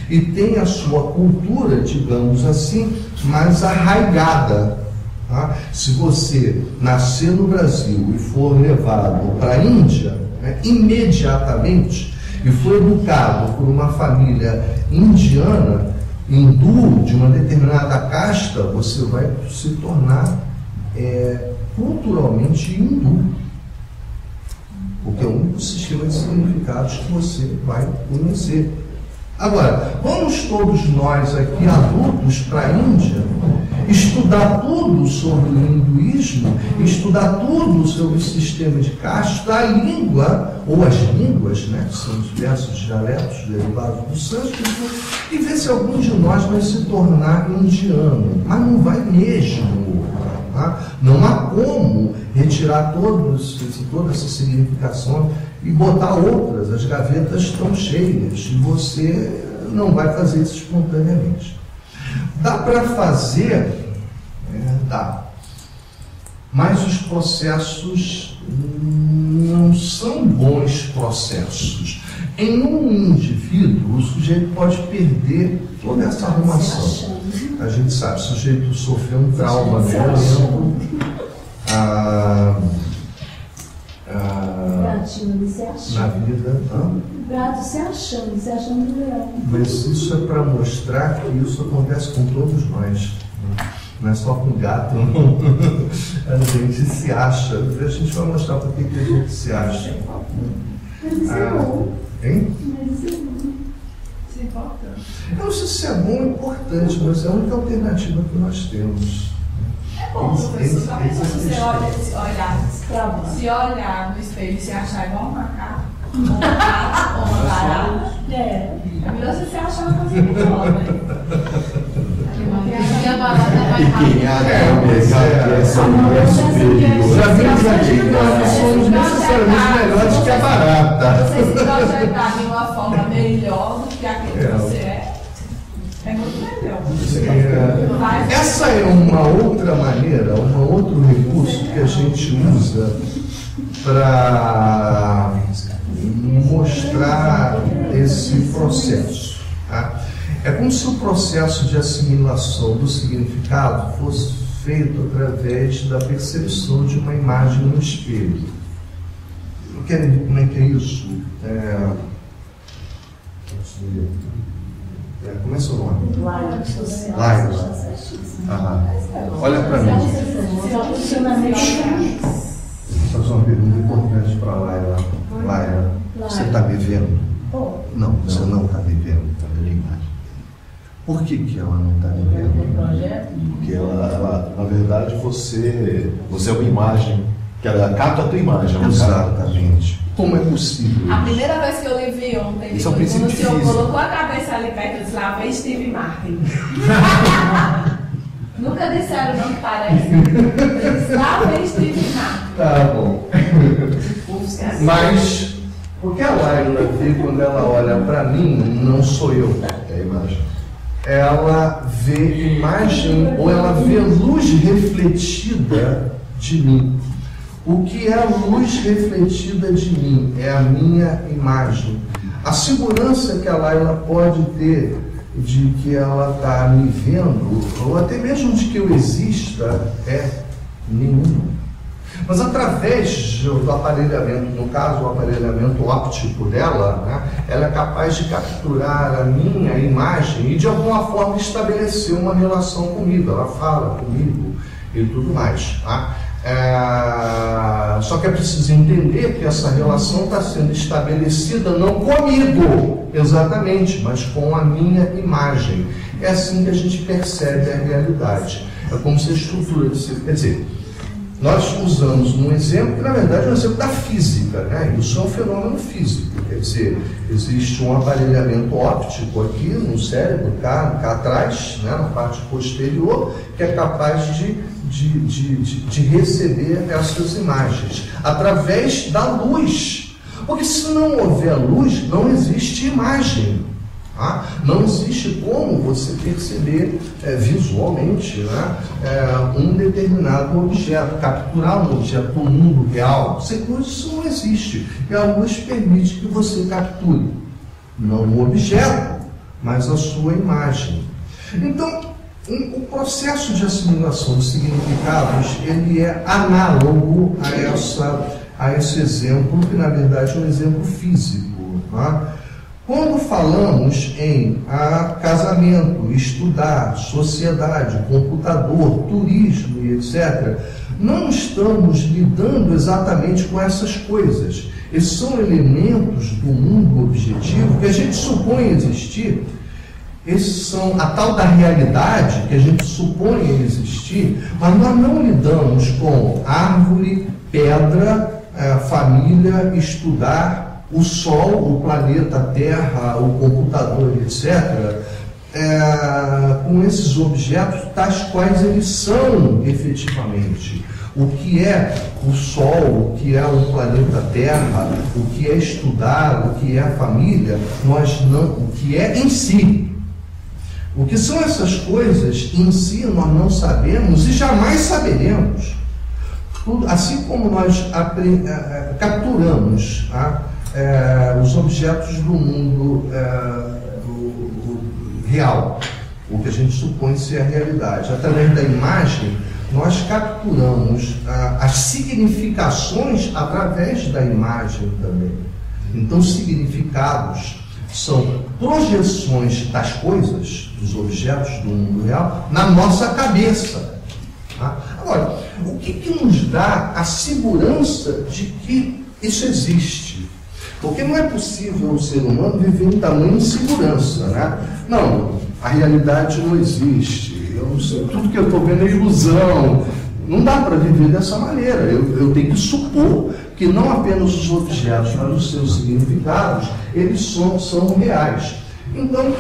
E tem a sua cultura, digamos assim, mais arraigada. Se você nascer no Brasil e for levado para a Índia, imediatamente, e for educado por uma família indiana, hindu, de uma determinada casta, você vai se tornar culturalmente hindu, porque é o único sistema de significados que você vai conhecer. Agora, vamos todos nós aqui, adultos, para a Índia, estudar tudo sobre o hinduísmo, estudar tudo sobre o sistema de caste, estudar a língua, ou as línguas, né, que são diversos dialetos derivados do sânscrito, e ver se algum de nós vai se tornar indiano. Mas não vai mesmo. Não há como retirar toda essa significação e botar outras. As gavetas estão cheias e você não vai fazer isso espontaneamente. Dá para fazer? Dá. Mas os processos não são bons processos. Em um indivíduo, o sujeito pode perder toda essa arrumação. A gente sabe, o sujeito sofreu um trauma violento, na vida. Se achando legal. Mas isso é para mostrar que isso acontece com todos nós. Não é só com gato, não. A gente se acha. A gente vai mostrar por que a gente se acha. Mas isso é bom. Hein? Mas isso é bom. Isso é importante. Eu não sei se é bom ou importante, mas é a única alternativa que nós temos. É bom, professor. Só pensou se você olhar no espelho e se achar igual um macaco, ou um gato, ou uma barata. É melhor você se achar uma coisa melhor, né? E a barata vai Já vimos aqui que nós somos necessariamente melhores que a barata. Você se projetar de uma forma melhor do que aquilo que você é muito melhor. Essa é uma outra maneira, um outro recurso que a gente usa para mostrar esse processo. É como se o processo de assimilação do significado fosse feito através da percepção de uma imagem no espelho. Querem ver como é que é isso? Como é seu nome? Laila. Olha para mim. Vou fazer uma pergunta importante para a Laila. Laila, você está me vendo? Não, você não está me vendo, está vendo a imagem. Por que ela não está me vendo? Porque ela, na verdade, você é uma imagem, que ela capta a tua imagem. Exatamente. Como é possível? A primeira vez que eu lhe vi ontem, isso é um quando princípio o senhor físico. colocou a cabeça ali perto, eu disse, lá vem Steve Martin. Nunca disseram, não parece. Eu disse, lá vem Steve Martin. Tá bom. Mas, o que a Laila vê quando ela olha para mim, não sou eu. É a imagem. Ela vê imagem, ou ela vê luz refletida de mim. O que é a luz refletida de mim? É a minha imagem. A segurança que a Laila pode ter de que ela está me vendo, ou até mesmo de que eu exista, é nenhuma. Mas através do aparelhamento, no caso o aparelhamento óptico dela, né, ela é capaz de capturar a minha imagem e de alguma forma estabelecer uma relação comigo. Ela fala comigo e tudo mais. Tá? Só que é preciso entender que essa relação está sendo estabelecida não comigo, exatamente, mas com a minha imagem. É assim que a gente percebe a realidade. É como se a estrutura de ser, quer dizer, nós usamos um exemplo que na verdade é um exemplo da física, né? Isso é um fenômeno físico, quer dizer, existe um aparelhamento óptico aqui no cérebro, cá atrás, né, na parte posterior, que é capaz de receber essas imagens através da luz, porque se não houver luz, não existe imagem. Não existe como você perceber visualmente, né, um determinado objeto, capturar um objeto no mundo real. Isso não existe. E a luz permite que você capture, não o objeto, mas a sua imagem. Então, o processo de assimilação de significados, ele é análogo a esse exemplo, que na verdade é um exemplo físico. Quando falamos em casamento, estudar, sociedade, computador, turismo e etc., não estamos lidando exatamente com essas coisas. Esses são elementos do mundo objetivo que a gente supõe existir. Esses são a tal da realidade que a gente supõe existir, mas nós não lidamos com árvore, pedra, família, estudar, o Sol, o planeta Terra, o computador, etc., com esses objetos tais quais eles são efetivamente. O que é o Sol, o que é o planeta Terra, o que é estudar, o que é a família, o que é em si. O que são essas coisas em si nós não sabemos e jamais saberemos. Assim como nós capturamos os objetos do mundo real, o que a gente supõe ser a realidade. Através da imagem, nós capturamos as significações através da imagem também. Então, significados são projeções das coisas, dos objetos do mundo real, na nossa cabeça. Agora, o que nos dá a segurança de que isso existe? Porque não é possível o ser humano viver em tamanha insegurança, né? Não, a realidade não existe. Tudo que eu estou vendo é ilusão. Não dá para viver dessa maneira. Eu tenho que supor que não apenas os objetos, mas os seus significados, eles são reais. Então,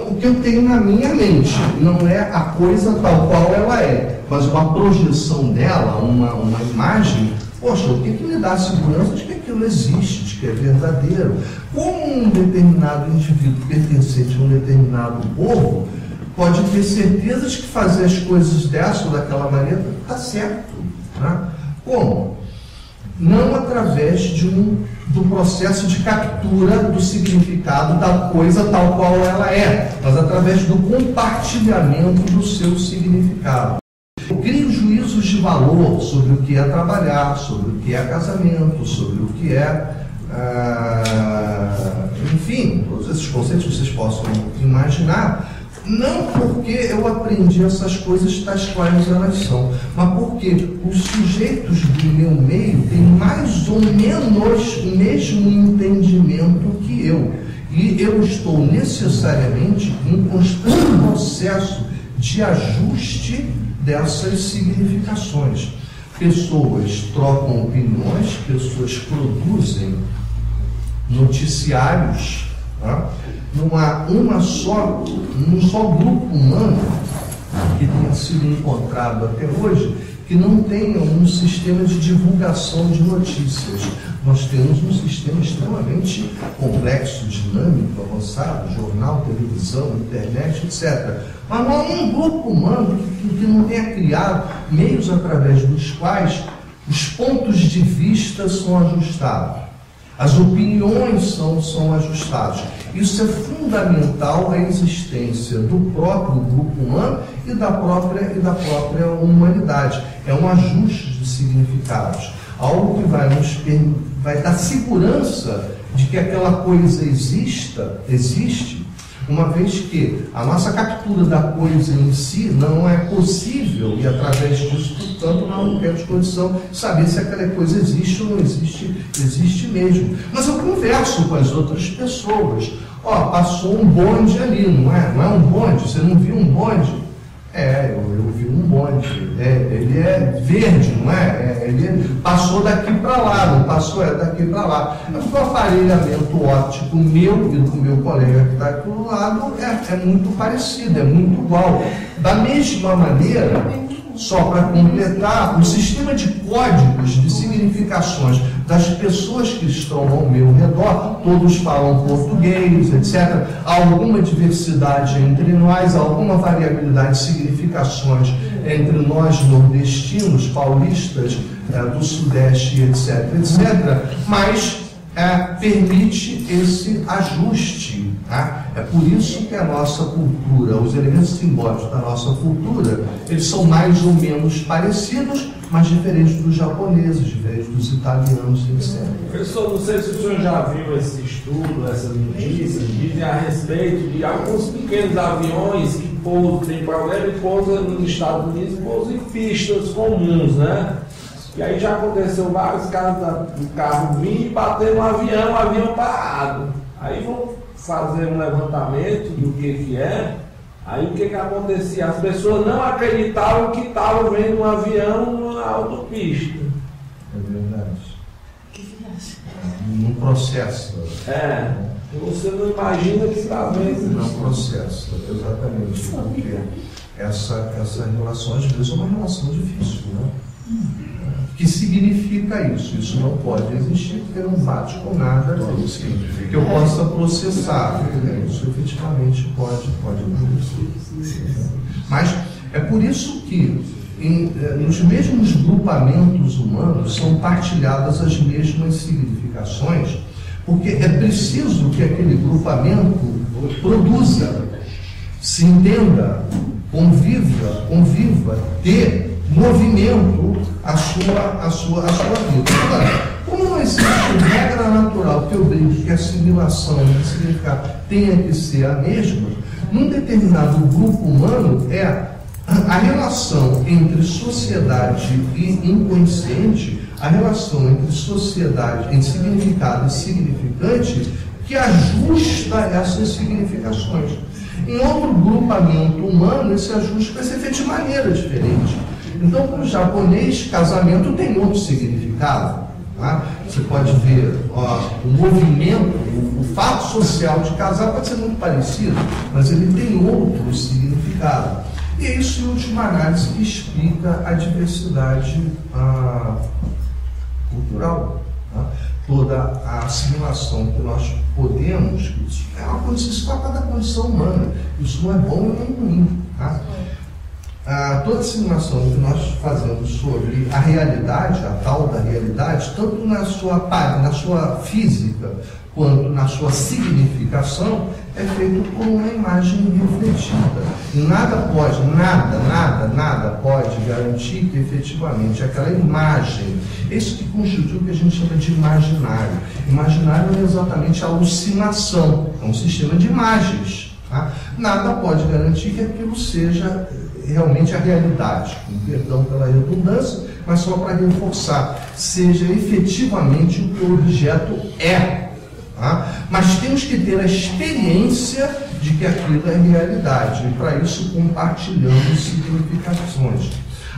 o que eu tenho na minha mente não é a coisa tal qual ela é, mas uma projeção dela, uma imagem, poxa, o que me dá a segurança de que aquilo existe, de que é verdadeiro? Como um determinado indivíduo pertencente a um determinado povo pode ter certeza de que fazer as coisas dessa ou daquela maneira está certo, né? Como? Não através do processo de captura do significado da coisa tal qual ela é, mas através do compartilhamento do seu significado. Eu crio juízos de valor sobre o que é trabalhar, sobre o que é casamento, sobre o que é, enfim, todos esses conceitos que vocês possam imaginar, não porque eu aprendi essas coisas tais quais elas são, mas porque os sujeitos do meu meio têm mais ou menos o mesmo entendimento que eu. E eu estou necessariamente em constante processo de ajuste dessas significações. Pessoas trocam opiniões, pessoas produzem noticiários, tá? Não há um só grupo humano que tenha sido encontrado até hoje que não tenha um sistema de divulgação de notícias. Nós temos um sistema extremamente complexo, dinâmico, avançado, jornal, televisão, internet, etc. Mas não há um grupo humano que não tenha criado meios através dos quais os pontos de vista são ajustados. As opiniões são ajustadas. Isso é fundamental à existência do próprio grupo humano e da própria humanidade. É um ajuste de significados. Algo que vai dar segurança de que aquela coisa existe, uma vez que a nossa captura da coisa em si não é possível e através disso, portanto, nós não temos condição de saber se aquela coisa existe ou não existe mesmo. Mas eu converso com as outras pessoas. Passou um bonde ali, não é? Não é um bonde? Você não viu um bonde? Eu vi um bonde. Ele é verde, não é? Ele passou daqui para lá, não passou daqui para lá. O aparelhamento óptico meu e do meu colega que está aqui do lado é muito parecido, é muito igual. Da mesma maneira, só para completar, o sistema de códigos de significado significações das pessoas que estão ao meu redor, todos falam português, etc. Há alguma diversidade entre nós, há alguma variabilidade de significações entre nós nordestinos, paulistas, do Sudeste, etc., etc., mas permite esse ajuste. Tá? É por isso que a nossa cultura, os elementos simbólicos da nossa cultura, eles são mais ou menos parecidos, mas diferentes dos japoneses, diferentes dos italianos, etc. Professor, não sei se o senhor já viu esse estudo, essas notícias, dizem a respeito de alguns pequenos aviões que pousam, tem problema e pousam nos Estados Unidos, pousam em pistas comuns, né? E aí já aconteceu vários casos do carro vir e bater no avião, o avião parado. Aí vão fazer um levantamento do que é. Aí o que acontecia? As pessoas não acreditavam que estavam vendo um avião na autopista. É verdade. Não processa. Você não imagina que está vendo. Não processa, exatamente. Porque essa relação, às vezes, é uma relação difícil, né? Que significa isso? Isso não pode existir, porque não bate com nada que eu possa processar. Isso efetivamente pode acontecer. Mas é por isso que nos mesmos grupamentos humanos são partilhadas as mesmas significações, porque é preciso que aquele grupamento produza, se entenda, conviva, dê movimento a sua vida. Agora, como não existe regra natural que obrigue que a assimilação de significado tenha que ser a mesma, num determinado grupo humano a relação entre sociedade e inconsciente, a relação entre sociedade, entre significado e significante, que ajusta essas significações. Em outro grupamento humano, esse ajuste vai ser feito de maneira diferente. Então, para o japonês, casamento tem outro significado. Tá? Você pode ver o movimento, o fato social de casar pode ser muito parecido, mas ele tem outro significado. E é isso, em última análise, que explica a diversidade cultural. Tá? Toda a assimilação que nós podemos, isso é uma condição, isso trata da condição humana. Isso não é bom nem ruim. Tá? Toda assimilação que nós fazemos sobre a realidade, a tal da realidade, tanto na sua física quanto na sua significação, é feito por uma imagem refletida. E nada pode garantir que efetivamente aquela imagem, isso que constitui o que a gente chama de imaginário. Imaginário é exatamente a alucinação, é um sistema de imagens. Tá? Nada pode garantir que aquilo seja realmente a realidade, com perdão pela redundância, mas só para reforçar, seja efetivamente o que o objeto é. Tá? Mas temos que ter a experiência de que aquilo é realidade, e para isso compartilhamos significações.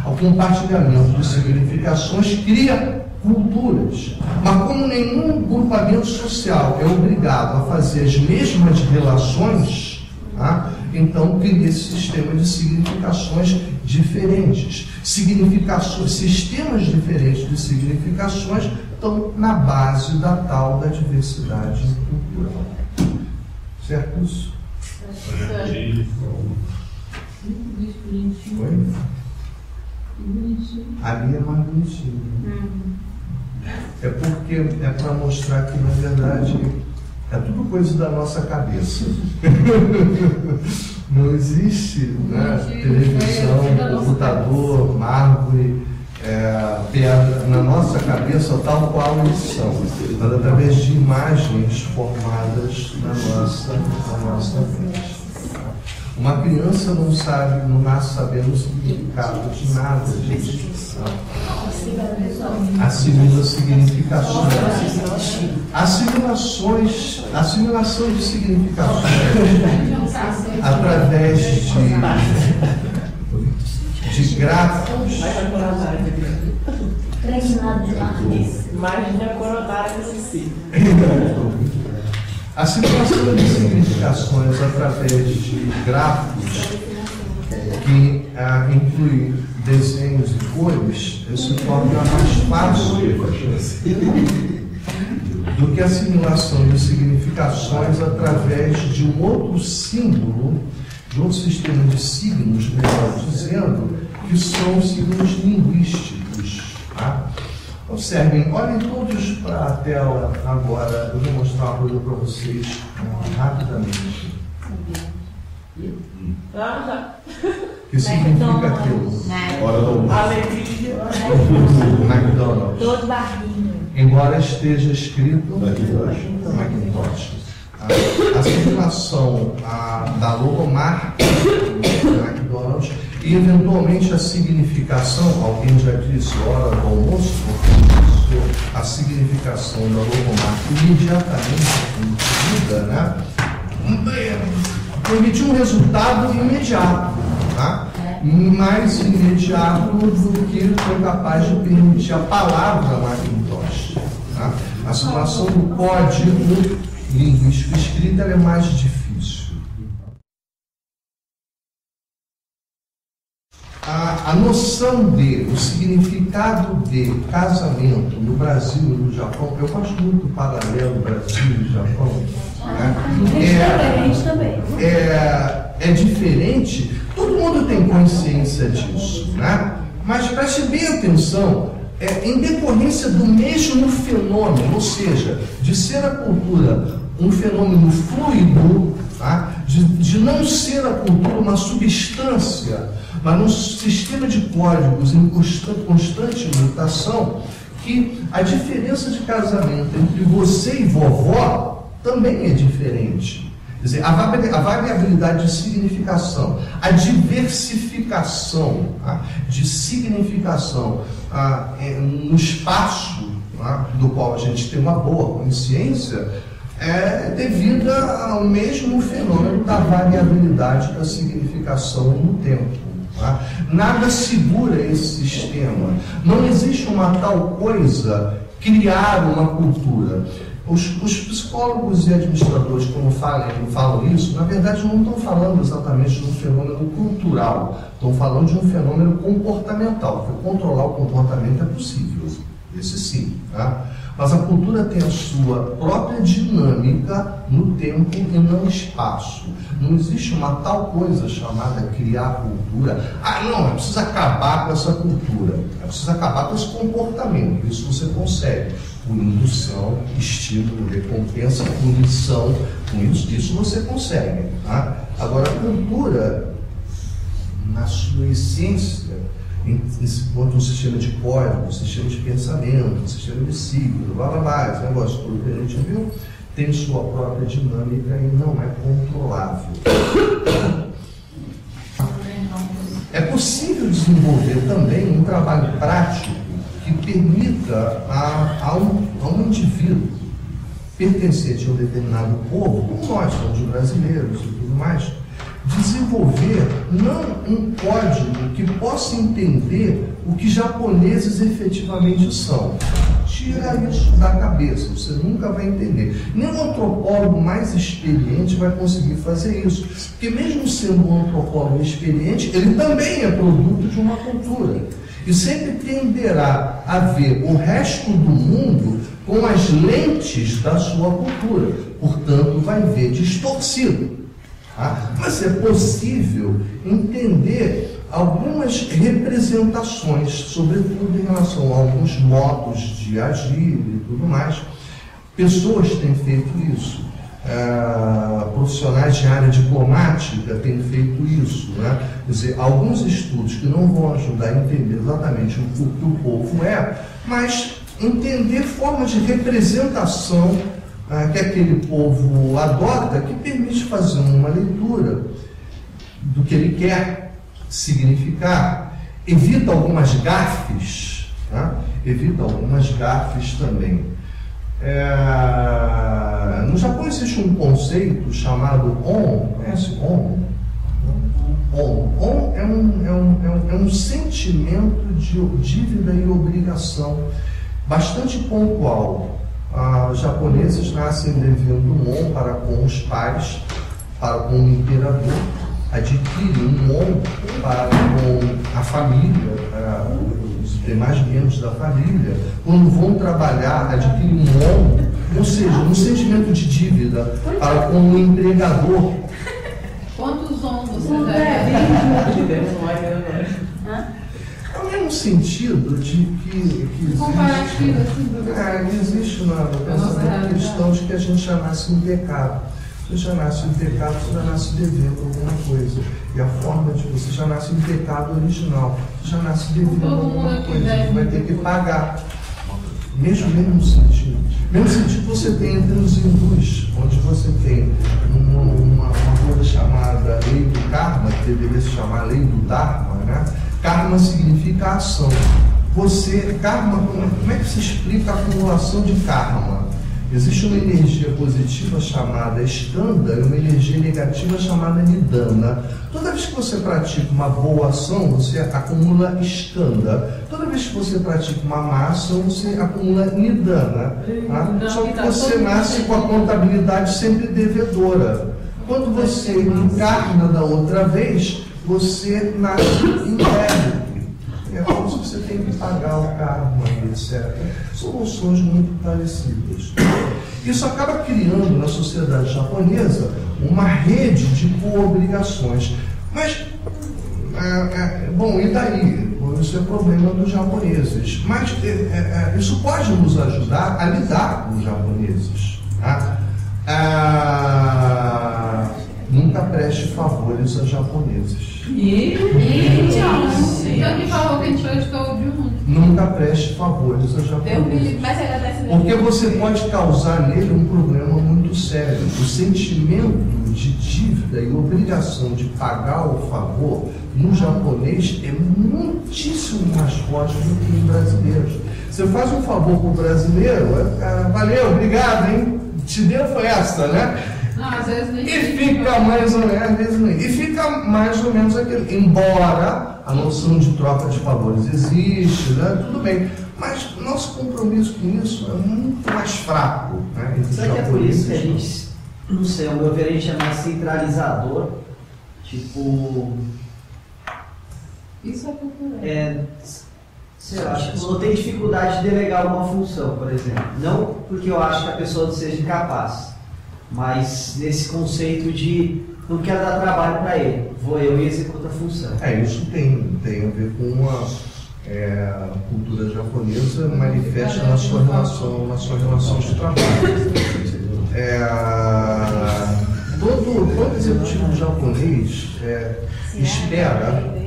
O compartilhamento de significações cria culturas, mas como nenhum grupamento social é obrigado a fazer as mesmas relações, tá? Então cria esse sistema de significações diferentes. Sistemas diferentes de significações estão na base da tal da diversidade cultural. Certo isso? Foi? Ali é mais bonitinho. É porque é para mostrar que, na verdade, é tudo coisa da nossa cabeça. Não existe, né, televisão, computador, mármore, pedra na nossa cabeça tal qual eles são, mas através de imagens formadas na nossa mente. Uma criança não nasce sabendo o significado de nada disso. Assimila significações. Assimilação de significações através de gráficos. Imagina a coronária desse ciclo. Assimilação de significações através de gráficos que inclui desenhos e cores, isso torna mais fácil do que a assimilação de significações através de um outro símbolo, de outro sistema de signos, melhor dizendo, que são signos linguísticos. Tá? Observem, olhem todos para a tela agora. Eu vou mostrar uma coisa para vocês rapidamente. O que significa aquilo? Hora do almoço. Alegria. McDonald's. Todo barrinho. Embora esteja escrito Macintosh. A assimilação da logomarca do McDonald's e eventualmente a significação, alguém já disse, hora do almoço, a significação da logomarca imediatamente incluída, né? Permitiu um resultado imediato, tá? Mais imediato do que foi capaz de permitir a palavra Macintosh. Tá? A assimilação do código linguístico escrito é mais difícil. A noção de, o significado de casamento no Brasil e no Japão, eu gosto muito do paralelo Brasil e Japão, é diferente, todo mundo tem consciência disso, né? Mas preste bem atenção, em decorrência do mesmo fenômeno, ou seja, de ser a cultura um fenômeno fluido, tá? de não ser a cultura uma substância, mas um sistema de códigos em constante mutação, que a diferença de casamento entre você e vovó também é diferente. Quer dizer, a variabilidade de significação, a diversificação de significação no espaço do qual a gente tem uma boa consciência, é devida ao mesmo fenômeno da variabilidade da significação no tempo. Nada segura esse sistema. Não existe uma tal coisa criar uma cultura. Os psicólogos e administradores, quando falam isso, na verdade não estão falando exatamente de um fenômeno cultural, estão falando de um fenômeno comportamental, porque controlar o comportamento é possível, esse sim. Tá? Mas a cultura tem a sua própria dinâmica no tempo e no espaço. Não existe uma tal coisa chamada criar cultura. Não, é preciso acabar com essa cultura. É preciso acabar com esse comportamento. Isso você consegue. Por indução, estímulo, recompensa, punição. Com isso você consegue. Tá? Agora, a cultura, na sua essência, enquanto um sistema de código, um sistema de pensamento, um sistema de signo, esse negócio tudo que a gente viu, tem sua própria dinâmica e não é controlável. É possível desenvolver também um trabalho prático que permita a um indivíduo pertencente a um determinado povo, como nós somos brasileiros e tudo mais, desenvolver não um código que possa entender o que japoneses efetivamente são. Tira isso da cabeça, você nunca vai entender. Nem um antropólogo mais experiente vai conseguir fazer isso, porque mesmo sendo um antropólogo experiente, ele também é produto de uma cultura e sempre tenderá a ver o resto do mundo com as lentes da sua cultura, portanto vai ver distorcido. Mas é possível entender algumas representações, sobretudo em relação a alguns modos de agir e tudo mais. Pessoas têm feito isso, profissionais de área diplomática têm feito isso, né? Quer dizer, alguns estudos que não vão ajudar a entender exatamente o que o povo é, mas entender formas de representação que aquele povo adota, que permite fazer uma leitura do que ele quer significar, evita algumas gafes, evita algumas gafes também. No Japão existe um conceito chamado on, conhece on? On é um sentimento de dívida e obrigação bastante pontual. Os japoneses nascem devendo um on para com os pais, para com o imperador, adquire um on para com a família, os demais membros da família, quando vão trabalhar, adquirem um on, ou seja, um sentimento de dívida para com o empregador. Quantos on você deve? É o mesmo sentido de que existe no pensamento cristão de que a gente já nasce em pecado. Você já nasce em pecado, você já nasce devendo alguma coisa. E a forma de você já nasce em pecado original. Você já nasce devendo alguma coisa. Você vai ter que pagar. Mesmo sentido. Mesmo sentido você tem entre os hindus, onde você tem uma coisa chamada lei do karma, que deveria se chamar lei do dharma, né? Karma significa ação. Karma, como é que se explica a acumulação de karma? Existe uma energia positiva chamada skanda e uma energia negativa chamada nidana. Toda vez que você pratica uma boa ação, você acumula skanda. Toda vez que você pratica uma má ação, você acumula nidana. Tá? Só que você nasce com a contabilidade sempre devedora. Quando você encarna da outra vez, você nasce em débito. É como se você tem que pagar o karma, etc. São noções muito parecidas. Isso acaba criando na sociedade japonesa uma rede de coobrigações. Mas, bom, e daí? Isso é problema dos japoneses. Mas isso pode nos ajudar a lidar com os japoneses. Tá? Nunca preste favores a japoneses. Então quem falou que a gente vai ficar ouvindo muito. Nunca preste favores a japoneses. Porque você pode causar nele um problema muito sério. O sentimento de dívida e obrigação de pagar o favor no japonês é muitíssimo mais forte do que no brasileiro. Você faz um favor para o brasileiro, valeu, obrigado, hein? Te deu foi essa, né? Não, às vezes nem e fica mais ou menos, às vezes nem. E fica mais ou menos aquele. Embora a noção de troca de favores existe, né? Tudo bem. Mas nosso compromisso com isso é muito mais fraco. Né? Será que é por isso que a gente, não sei, ao meu ver, a gente é mais centralizador? Tipo. Isso é cultural. Sei lá, tipo, eu tenho dificuldade de delegar uma função, por exemplo. Não porque eu acho que a pessoa não seja incapaz, mas nesse conceito de não quero dar trabalho para ele, vou eu e executo a função. Isso tem a ver com a cultura japonesa, manifesta na sua relação de trabalho. Todo executivo japonês espera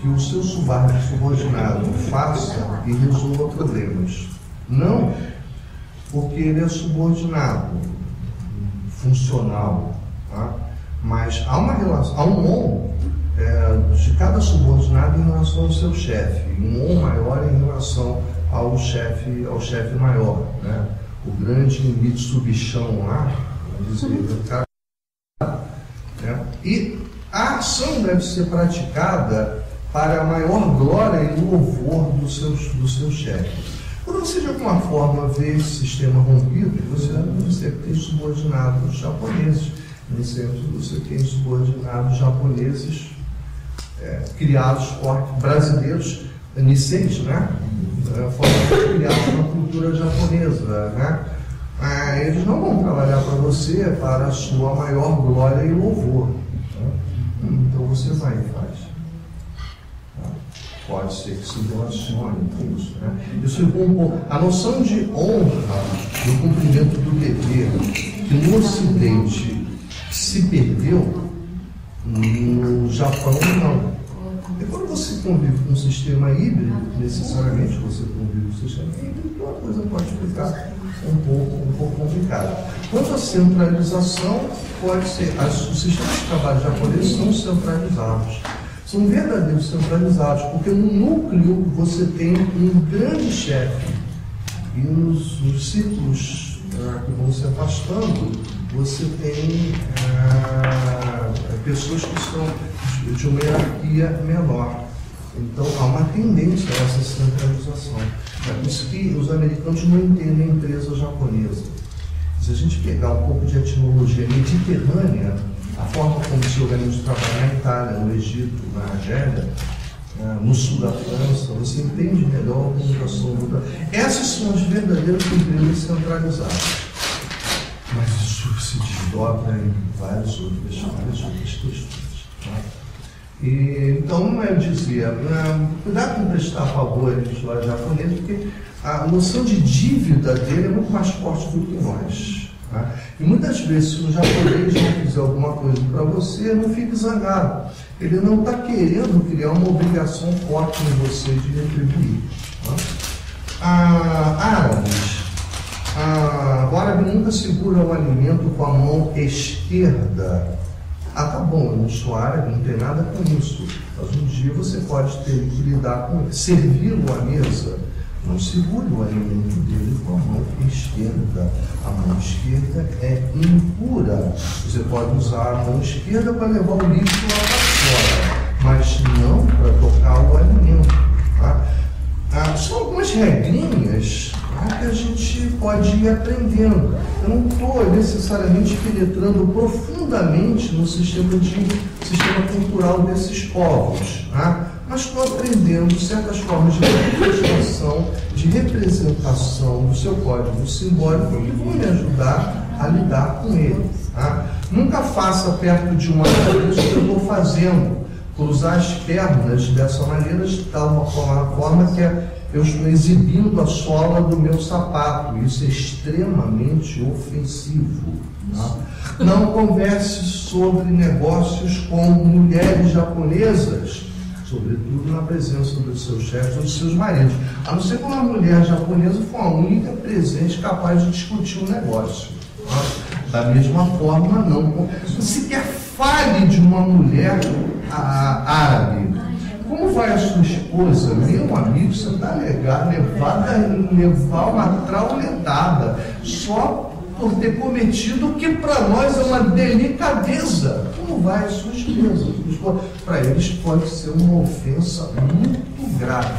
que o seu subordinado faça e resolva problemas. Não porque ele é subordinado, funcional, tá? Mas há uma relação, há um on de cada subordinado em relação ao seu chefe, um on maior em relação ao chefe maior, né? O grande Mitsubichão lá, né? E a ação deve ser praticada para a maior glória e louvor do seu chefe. Quando você de alguma forma vê esse sistema rompido, você tem subordinados japoneses. Nem sempre você tem subordinados japoneses criados por brasileiros, nisseis, né? Foram criados na cultura japonesa, né? Eles não vão trabalhar para você para a sua maior glória e louvor. Né? Então você vai e faz. Pode ser que se relacione com isso. Né? Isso a noção de honra no cumprimento do dever, que no Ocidente se perdeu, no Japão não. E quando você convive com um sistema híbrido, necessariamente você convive com um sistema híbrido, a coisa pode ficar um pouco complicada. Quanto à centralização, pode ser. Os sistemas de trabalho japoneses são centralizados. São verdadeiros centralizados, porque no núcleo você tem um grande chefe e nos ciclos que vão se afastando, você tem pessoas que são de uma hierarquia menor. Então há uma tendência a essa centralização. É por isso que os americanos não entendem a empresa japonesa. Se a gente pegar um pouco de etimologia mediterrânea, a forma como se organiza o trabalho na Itália, no Egito, na Argélia, no sul da França, você entende melhor a organização do trabalho. Essas são as verdadeiras empresas centralizadas. Mas isso se desdobra em várias outras questões. Tá? Então, eu dizia, cuidado com prestar favor à história japonesa, porque a noção de dívida dele é muito mais forte do que nós. Tá? E muitas vezes, se o japonês não fizer alguma coisa para você, não fique zangado. Ele não está querendo criar uma obrigação forte em você de retribuir. Tá? Árabes. O árabe nunca segura o alimento com a mão esquerda. Tá bom, eu não sou árabe, não tem nada com isso. Mas um dia você pode ter que lidar com ele. Servi-lo à mesa. Não segure o alimento dele com a mão esquerda. A mão esquerda é impura. Você pode usar a mão esquerda para levar o lixo lá para fora, mas não para tocar o alimento. Tá? São algumas regrinhas que a gente pode ir aprendendo. Eu não estou necessariamente penetrando profundamente no sistema cultural desses povos, tá? Mas estou aprendendo certas formas de manifestação, de representação do seu código simbólico que vão me ajudar a lidar com ele. Tá? Nunca faça perto de uma isso que eu estou fazendo, cruzar as pernas dessa maneira, de tal forma que eu estou exibindo a sola do meu sapato. Isso é extremamente ofensivo. Tá? Não converse sobre negócios com mulheres japonesas, sobretudo na presença dos seus chefes ou dos seus maridos. A não ser que uma mulher japonesa for a única presente capaz de discutir um negócio. Tá? Da mesma forma, não sequer fale de uma mulher árabe. Como vai a sua esposa? Meu amigo, você está levado a levar uma trauletada só por ter cometido o que para nós é uma delicadeza. Como vai a sua esposa? Para eles pode ser uma ofensa muito grave.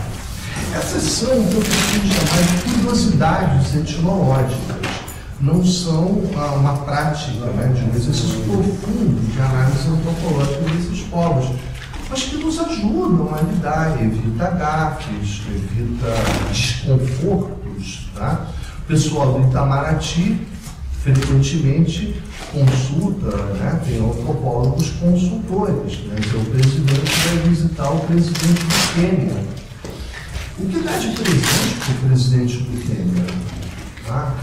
Essas são o que eu preciso chamar de curiosidades etnológicas. Não são uma prática, né, de um exercício profundo de análise antropológica desses povos, mas que nos ajudam a lidar, evita gafes, evita desconfortos. Tá? O pessoal do Itamaraty frequentemente consulta, né? Tem antropólogos consultores. Né? Então, o presidente vai visitar o presidente do Quênia. O que dá de presente para o presidente do Quênia? Tá?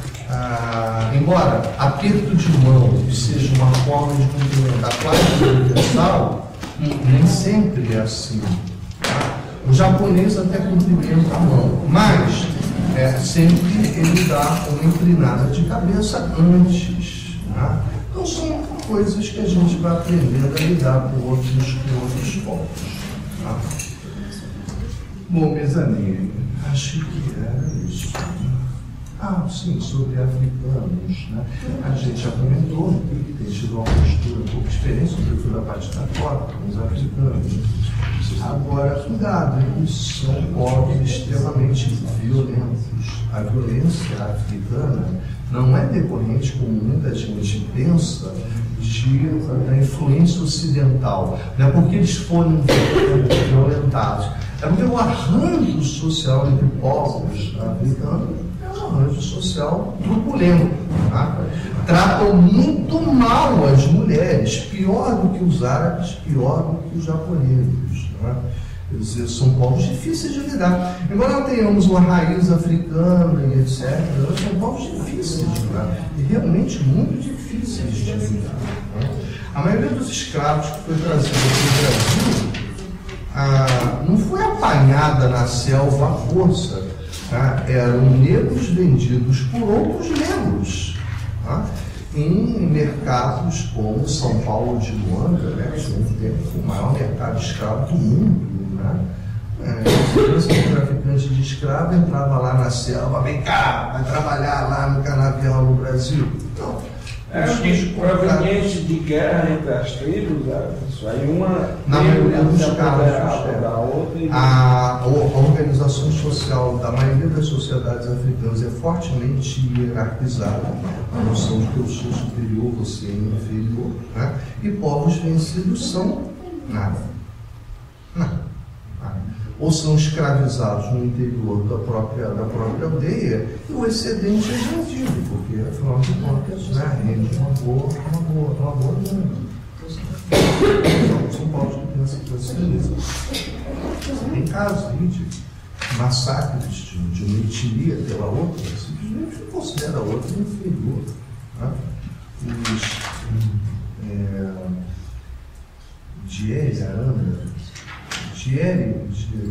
Embora aperto de mão seja uma forma de cumprimentar quase universal, nem sempre é assim. Tá? O japonês até cumprimenta a mão, mas sempre ele dá uma inclinada de cabeça antes. Tá? Então são coisas que a gente vai aprendendo a lidar com outros povos. Tá? Bom, mesanine, acho que era isso. Sim, sobre africanos. Né? A gente já comentou que tem tido uma postura um pouco diferente, sobretudo a parte da Copa, com os africanos. Agora, cuidado, eles são povos extremamente violentos. A violência africana não é decorrente, como muita gente pensa, da influência ocidental. Não é porque eles foram violentados, é porque o arranjo social entre povos africanos é um arranjo social turbulento. Tá? Tratam muito mal as mulheres, pior do que os árabes, pior do que os japoneses. Tá? Quer dizer, são povos difíceis de lidar. Embora não tenhamos uma raiz africana e etc., são povos difíceis de lidar. E realmente muito difíceis de lidar. Tá? A maioria dos escravos que foi trazido para o Brasil não foi apanhada na selva à força. Tá? Eram negros vendidos por outros negros. Tá? Em mercados como São Paulo de Luanda, né, que foi um tempo o maior mercado escravo do mundo. Né? O traficante de escravo entrava lá na selva, vem cá, vai trabalhar lá no canavial no Brasil. Não. proveniente de guerra entre as tribos, isso aí na maioria dos casos, da outra. A organização social da maioria das sociedades africanas é fortemente hierarquizada, a noção de que eu sou superior, você é inferior, né? E povos vencidos são nada. Ou são escravizados no interior da própria aldeia, e o excedente é vendido, porque afinal de contas, né, rende uma boa grana. São povos que têm essa possibilidade. Tem casos de massacres de uma etnia pela outra, simplesmente não considera a outra inferior. Né?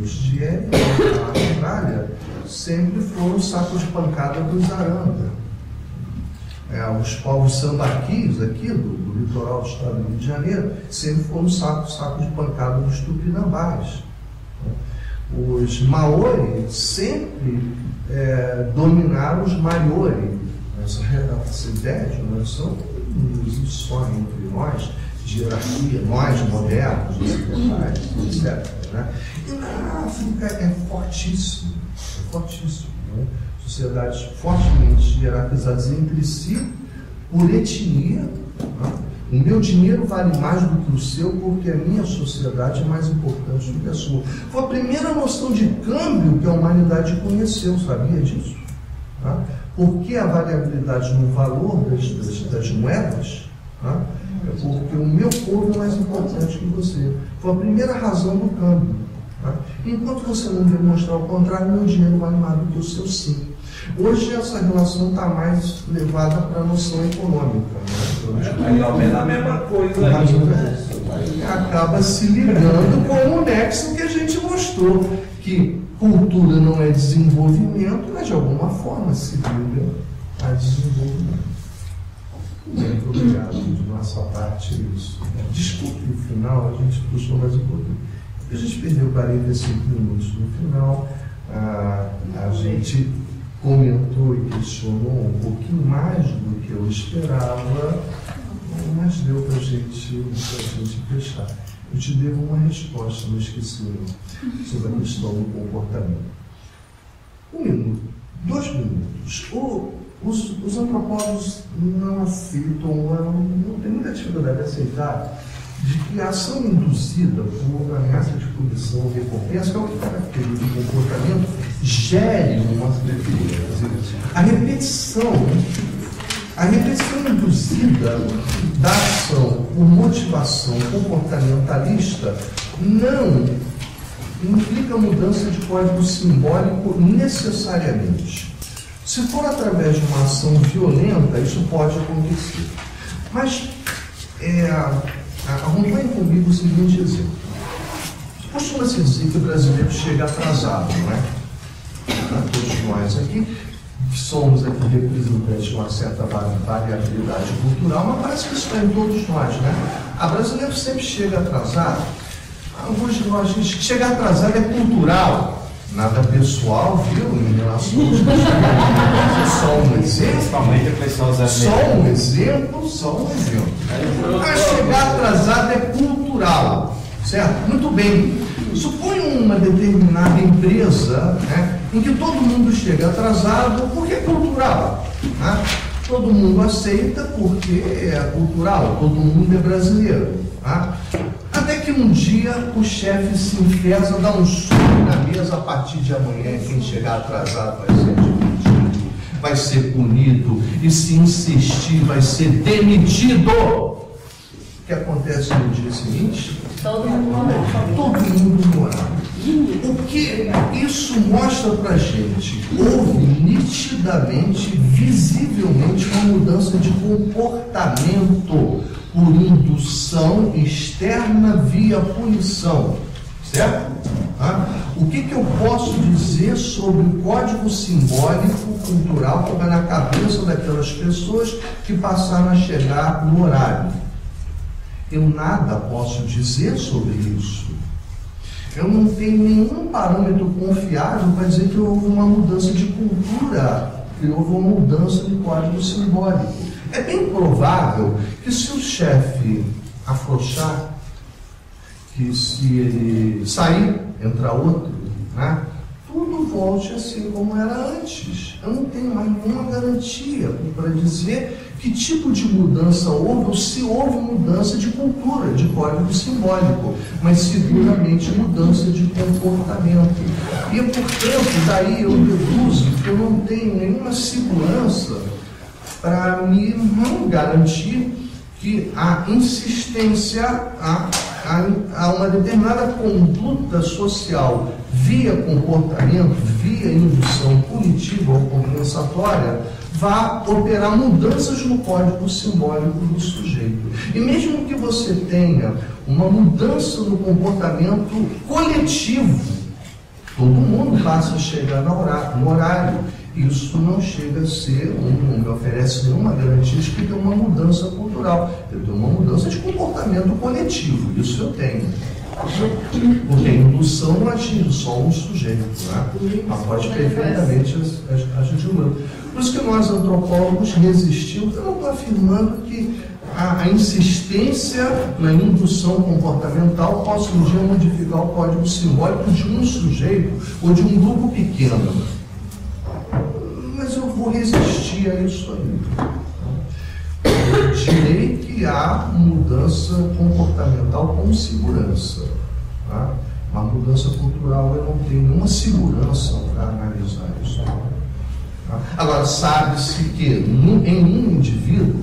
Os Dieri na Austrália sempre foram um saco de pancada dos Aranda. Os povos sambaquis aqui do litoral do estado do Rio de Janeiro sempre foram um saco de pancada dos tupinambás. Os Maori sempre dominaram os Mariori. Essa ideia de nação não existe só entre nós, de hierarquia, nós modernos, ocidentais, etc. Né? E na África é fortíssimo. Né? Sociedades fortemente hierarquizadas entre si, por etnia. Né? O meu dinheiro vale mais do que o seu, porque a minha sociedade é mais importante do que a sua. Foi a primeira noção de câmbio que a humanidade conheceu, sabia disso? Né? Por que a variabilidade no valor das moedas? Né? É porque o meu povo é mais importante que você. Foi a primeira razão do câmbio. Né? Enquanto você não demonstrar o contrário, meu dinheiro vale mais do que o seu, sim. Hoje essa relação está mais levada para a noção econômica. Né? Aí aumenta a mesma coisa. Acaba se ligando com o nexo que a gente mostrou, que cultura não é desenvolvimento, mas de alguma forma se liga a desenvolvimento. Muito obrigado. De nossa parte é isso. Desculpe o final, a gente puxou mais um pouquinho. A gente perdeu 45 minutos no final. A gente comentou e questionou um pouquinho mais do que eu esperava, mas deu para a gente fechar. Eu te devo uma resposta, não esqueci, sobre a questão do comportamento. 1 minuto, 2 minutos. Os antropólogos não aceitam, não tem muita dificuldade de aceitar, de que a ação induzida por ameaça de punição ou recompensa, que é o que caracteriza o comportamento, gere uma preferência. A repetição induzida da ação por motivação comportamentalista não implica mudança de código simbólico necessariamente. Se for através de uma ação violenta, isso pode acontecer. Mas acompanhe comigo o seguinte exemplo. Costuma-se dizer que o brasileiro chega atrasado, não é? Todos nós aqui somos aqui representantes de uma certa variabilidade cultural, mas parece que isso está em todos nós, né? O brasileiro sempre chega atrasado. Alguns de nós, chegar atrasado é cultural. Nada pessoal, viu? Em relação aos só um exemplo. Só um exemplo. Mas chegar atrasado é cultural, certo? Muito bem. Suponha uma determinada empresa, né, em que todo mundo chega atrasado porque é cultural. Né? Todo mundo aceita porque é cultural, todo mundo é brasileiro. Né? Até que um dia o chefe se enfesa, dá um soco na mesa, a partir de amanhã quem chegar atrasado vai ser demitido, vai ser punido, e se insistir vai ser demitido. O que acontece no dia seguinte? Todo mundo morado. O que isso mostra pra gente? Houve nitidamente, visivelmente, uma mudança de comportamento por indução externa via punição, certo? O que eu posso dizer sobre o código simbólico cultural que vai na cabeça daquelas pessoas que passaram a chegar no horário? Eu nada posso dizer sobre isso. Eu não tenho nenhum parâmetro confiável para dizer que houve uma mudança de cultura que houve uma mudança de código simbólico. É bem provável que se o chefe afrouxar, que se ele sair, entrar outro, né, tudo volte assim como era antes. Eu não tenho mais nenhuma garantia para dizer que tipo de mudança houve, ou se houve mudança de cultura, de código simbólico, mas seguramente mudança de comportamento. E, portanto, daí eu deduzo que eu não tenho nenhuma segurança para me garantir que a insistência a uma determinada conduta social via comportamento, via indução punitiva ou compensatória, vá operar mudanças no código simbólico do sujeito. E mesmo que você tenha uma mudança no comportamento coletivo, todo mundo passa a chegar no horário. Isso não chega a ser, não me oferece nenhuma garantia de que tem uma mudança cultural. Eu tenho uma mudança de comportamento coletivo, isso eu tenho. Porque a indução não atinge só um sujeito, né? Mas pode perfeitamente atingir o outro. Por isso que nós, antropólogos, resistimos. Eu não estou afirmando que a insistência na indução comportamental possa um dia modificar o código simbólico de um sujeito ou de um grupo pequeno. Mas eu vou resistir a isso aí. Eu direi que há mudança comportamental com segurança. Tá? Uma mudança cultural eu não tenho nenhuma segurança para analisar isso. Tá? Agora, sabe-se que em um indivíduo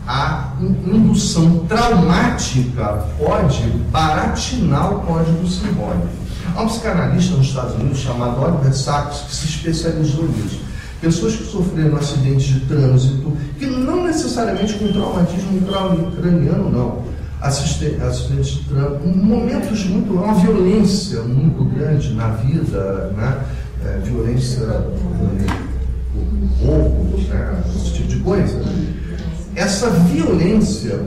a indução traumática pode baratinar o código simbólico. Há um psicanalista nos Estados Unidos chamado Oliver Sacks que se especializou nisso. Pessoas que sofreram acidentes de trânsito, que não necessariamente com traumatismo craniano, não. Acidentes de trânsito, momentos muito, uma violência muito grande na vida, né? Violência com corpo, né? Esse tipo de coisa. Essa violência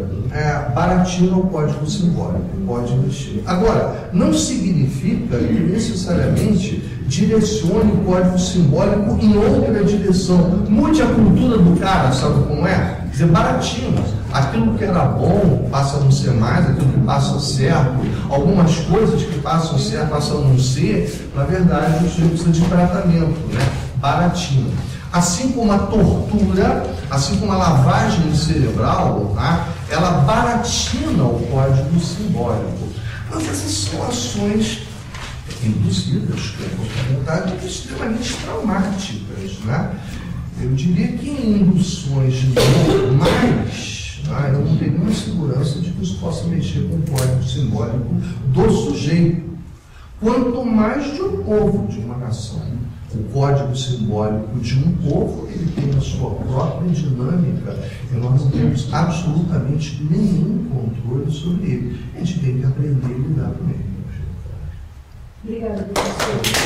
baratina o código simbólico, pode investir. Agora, não significa que necessariamente direcione o código simbólico em outra direção. Mude a cultura do cara, sabe como é? Quer dizer, baratina. Aquilo que era bom passa a não ser mais, aquilo que passa a certo, algumas coisas que passam a ser passam a não ser, na verdade, o sujeito precisa de tratamento, né? Baratina. Assim como a tortura, assim como a lavagem cerebral, tá? Ela baratina o código simbólico. Mas essas são ações induzidas, comportamentais, extremamente traumáticas, né? Eu diria que em induções normais, tá? Eu não tenho nenhuma segurança de que isso possa mexer com o código simbólico do sujeito, quanto mais de um povo, de uma nação. O código simbólico de um povo, ele tem a sua própria dinâmica e nós não temos absolutamente nenhum controle sobre ele. A gente tem que aprender a lidar com ele. Obrigada, professor.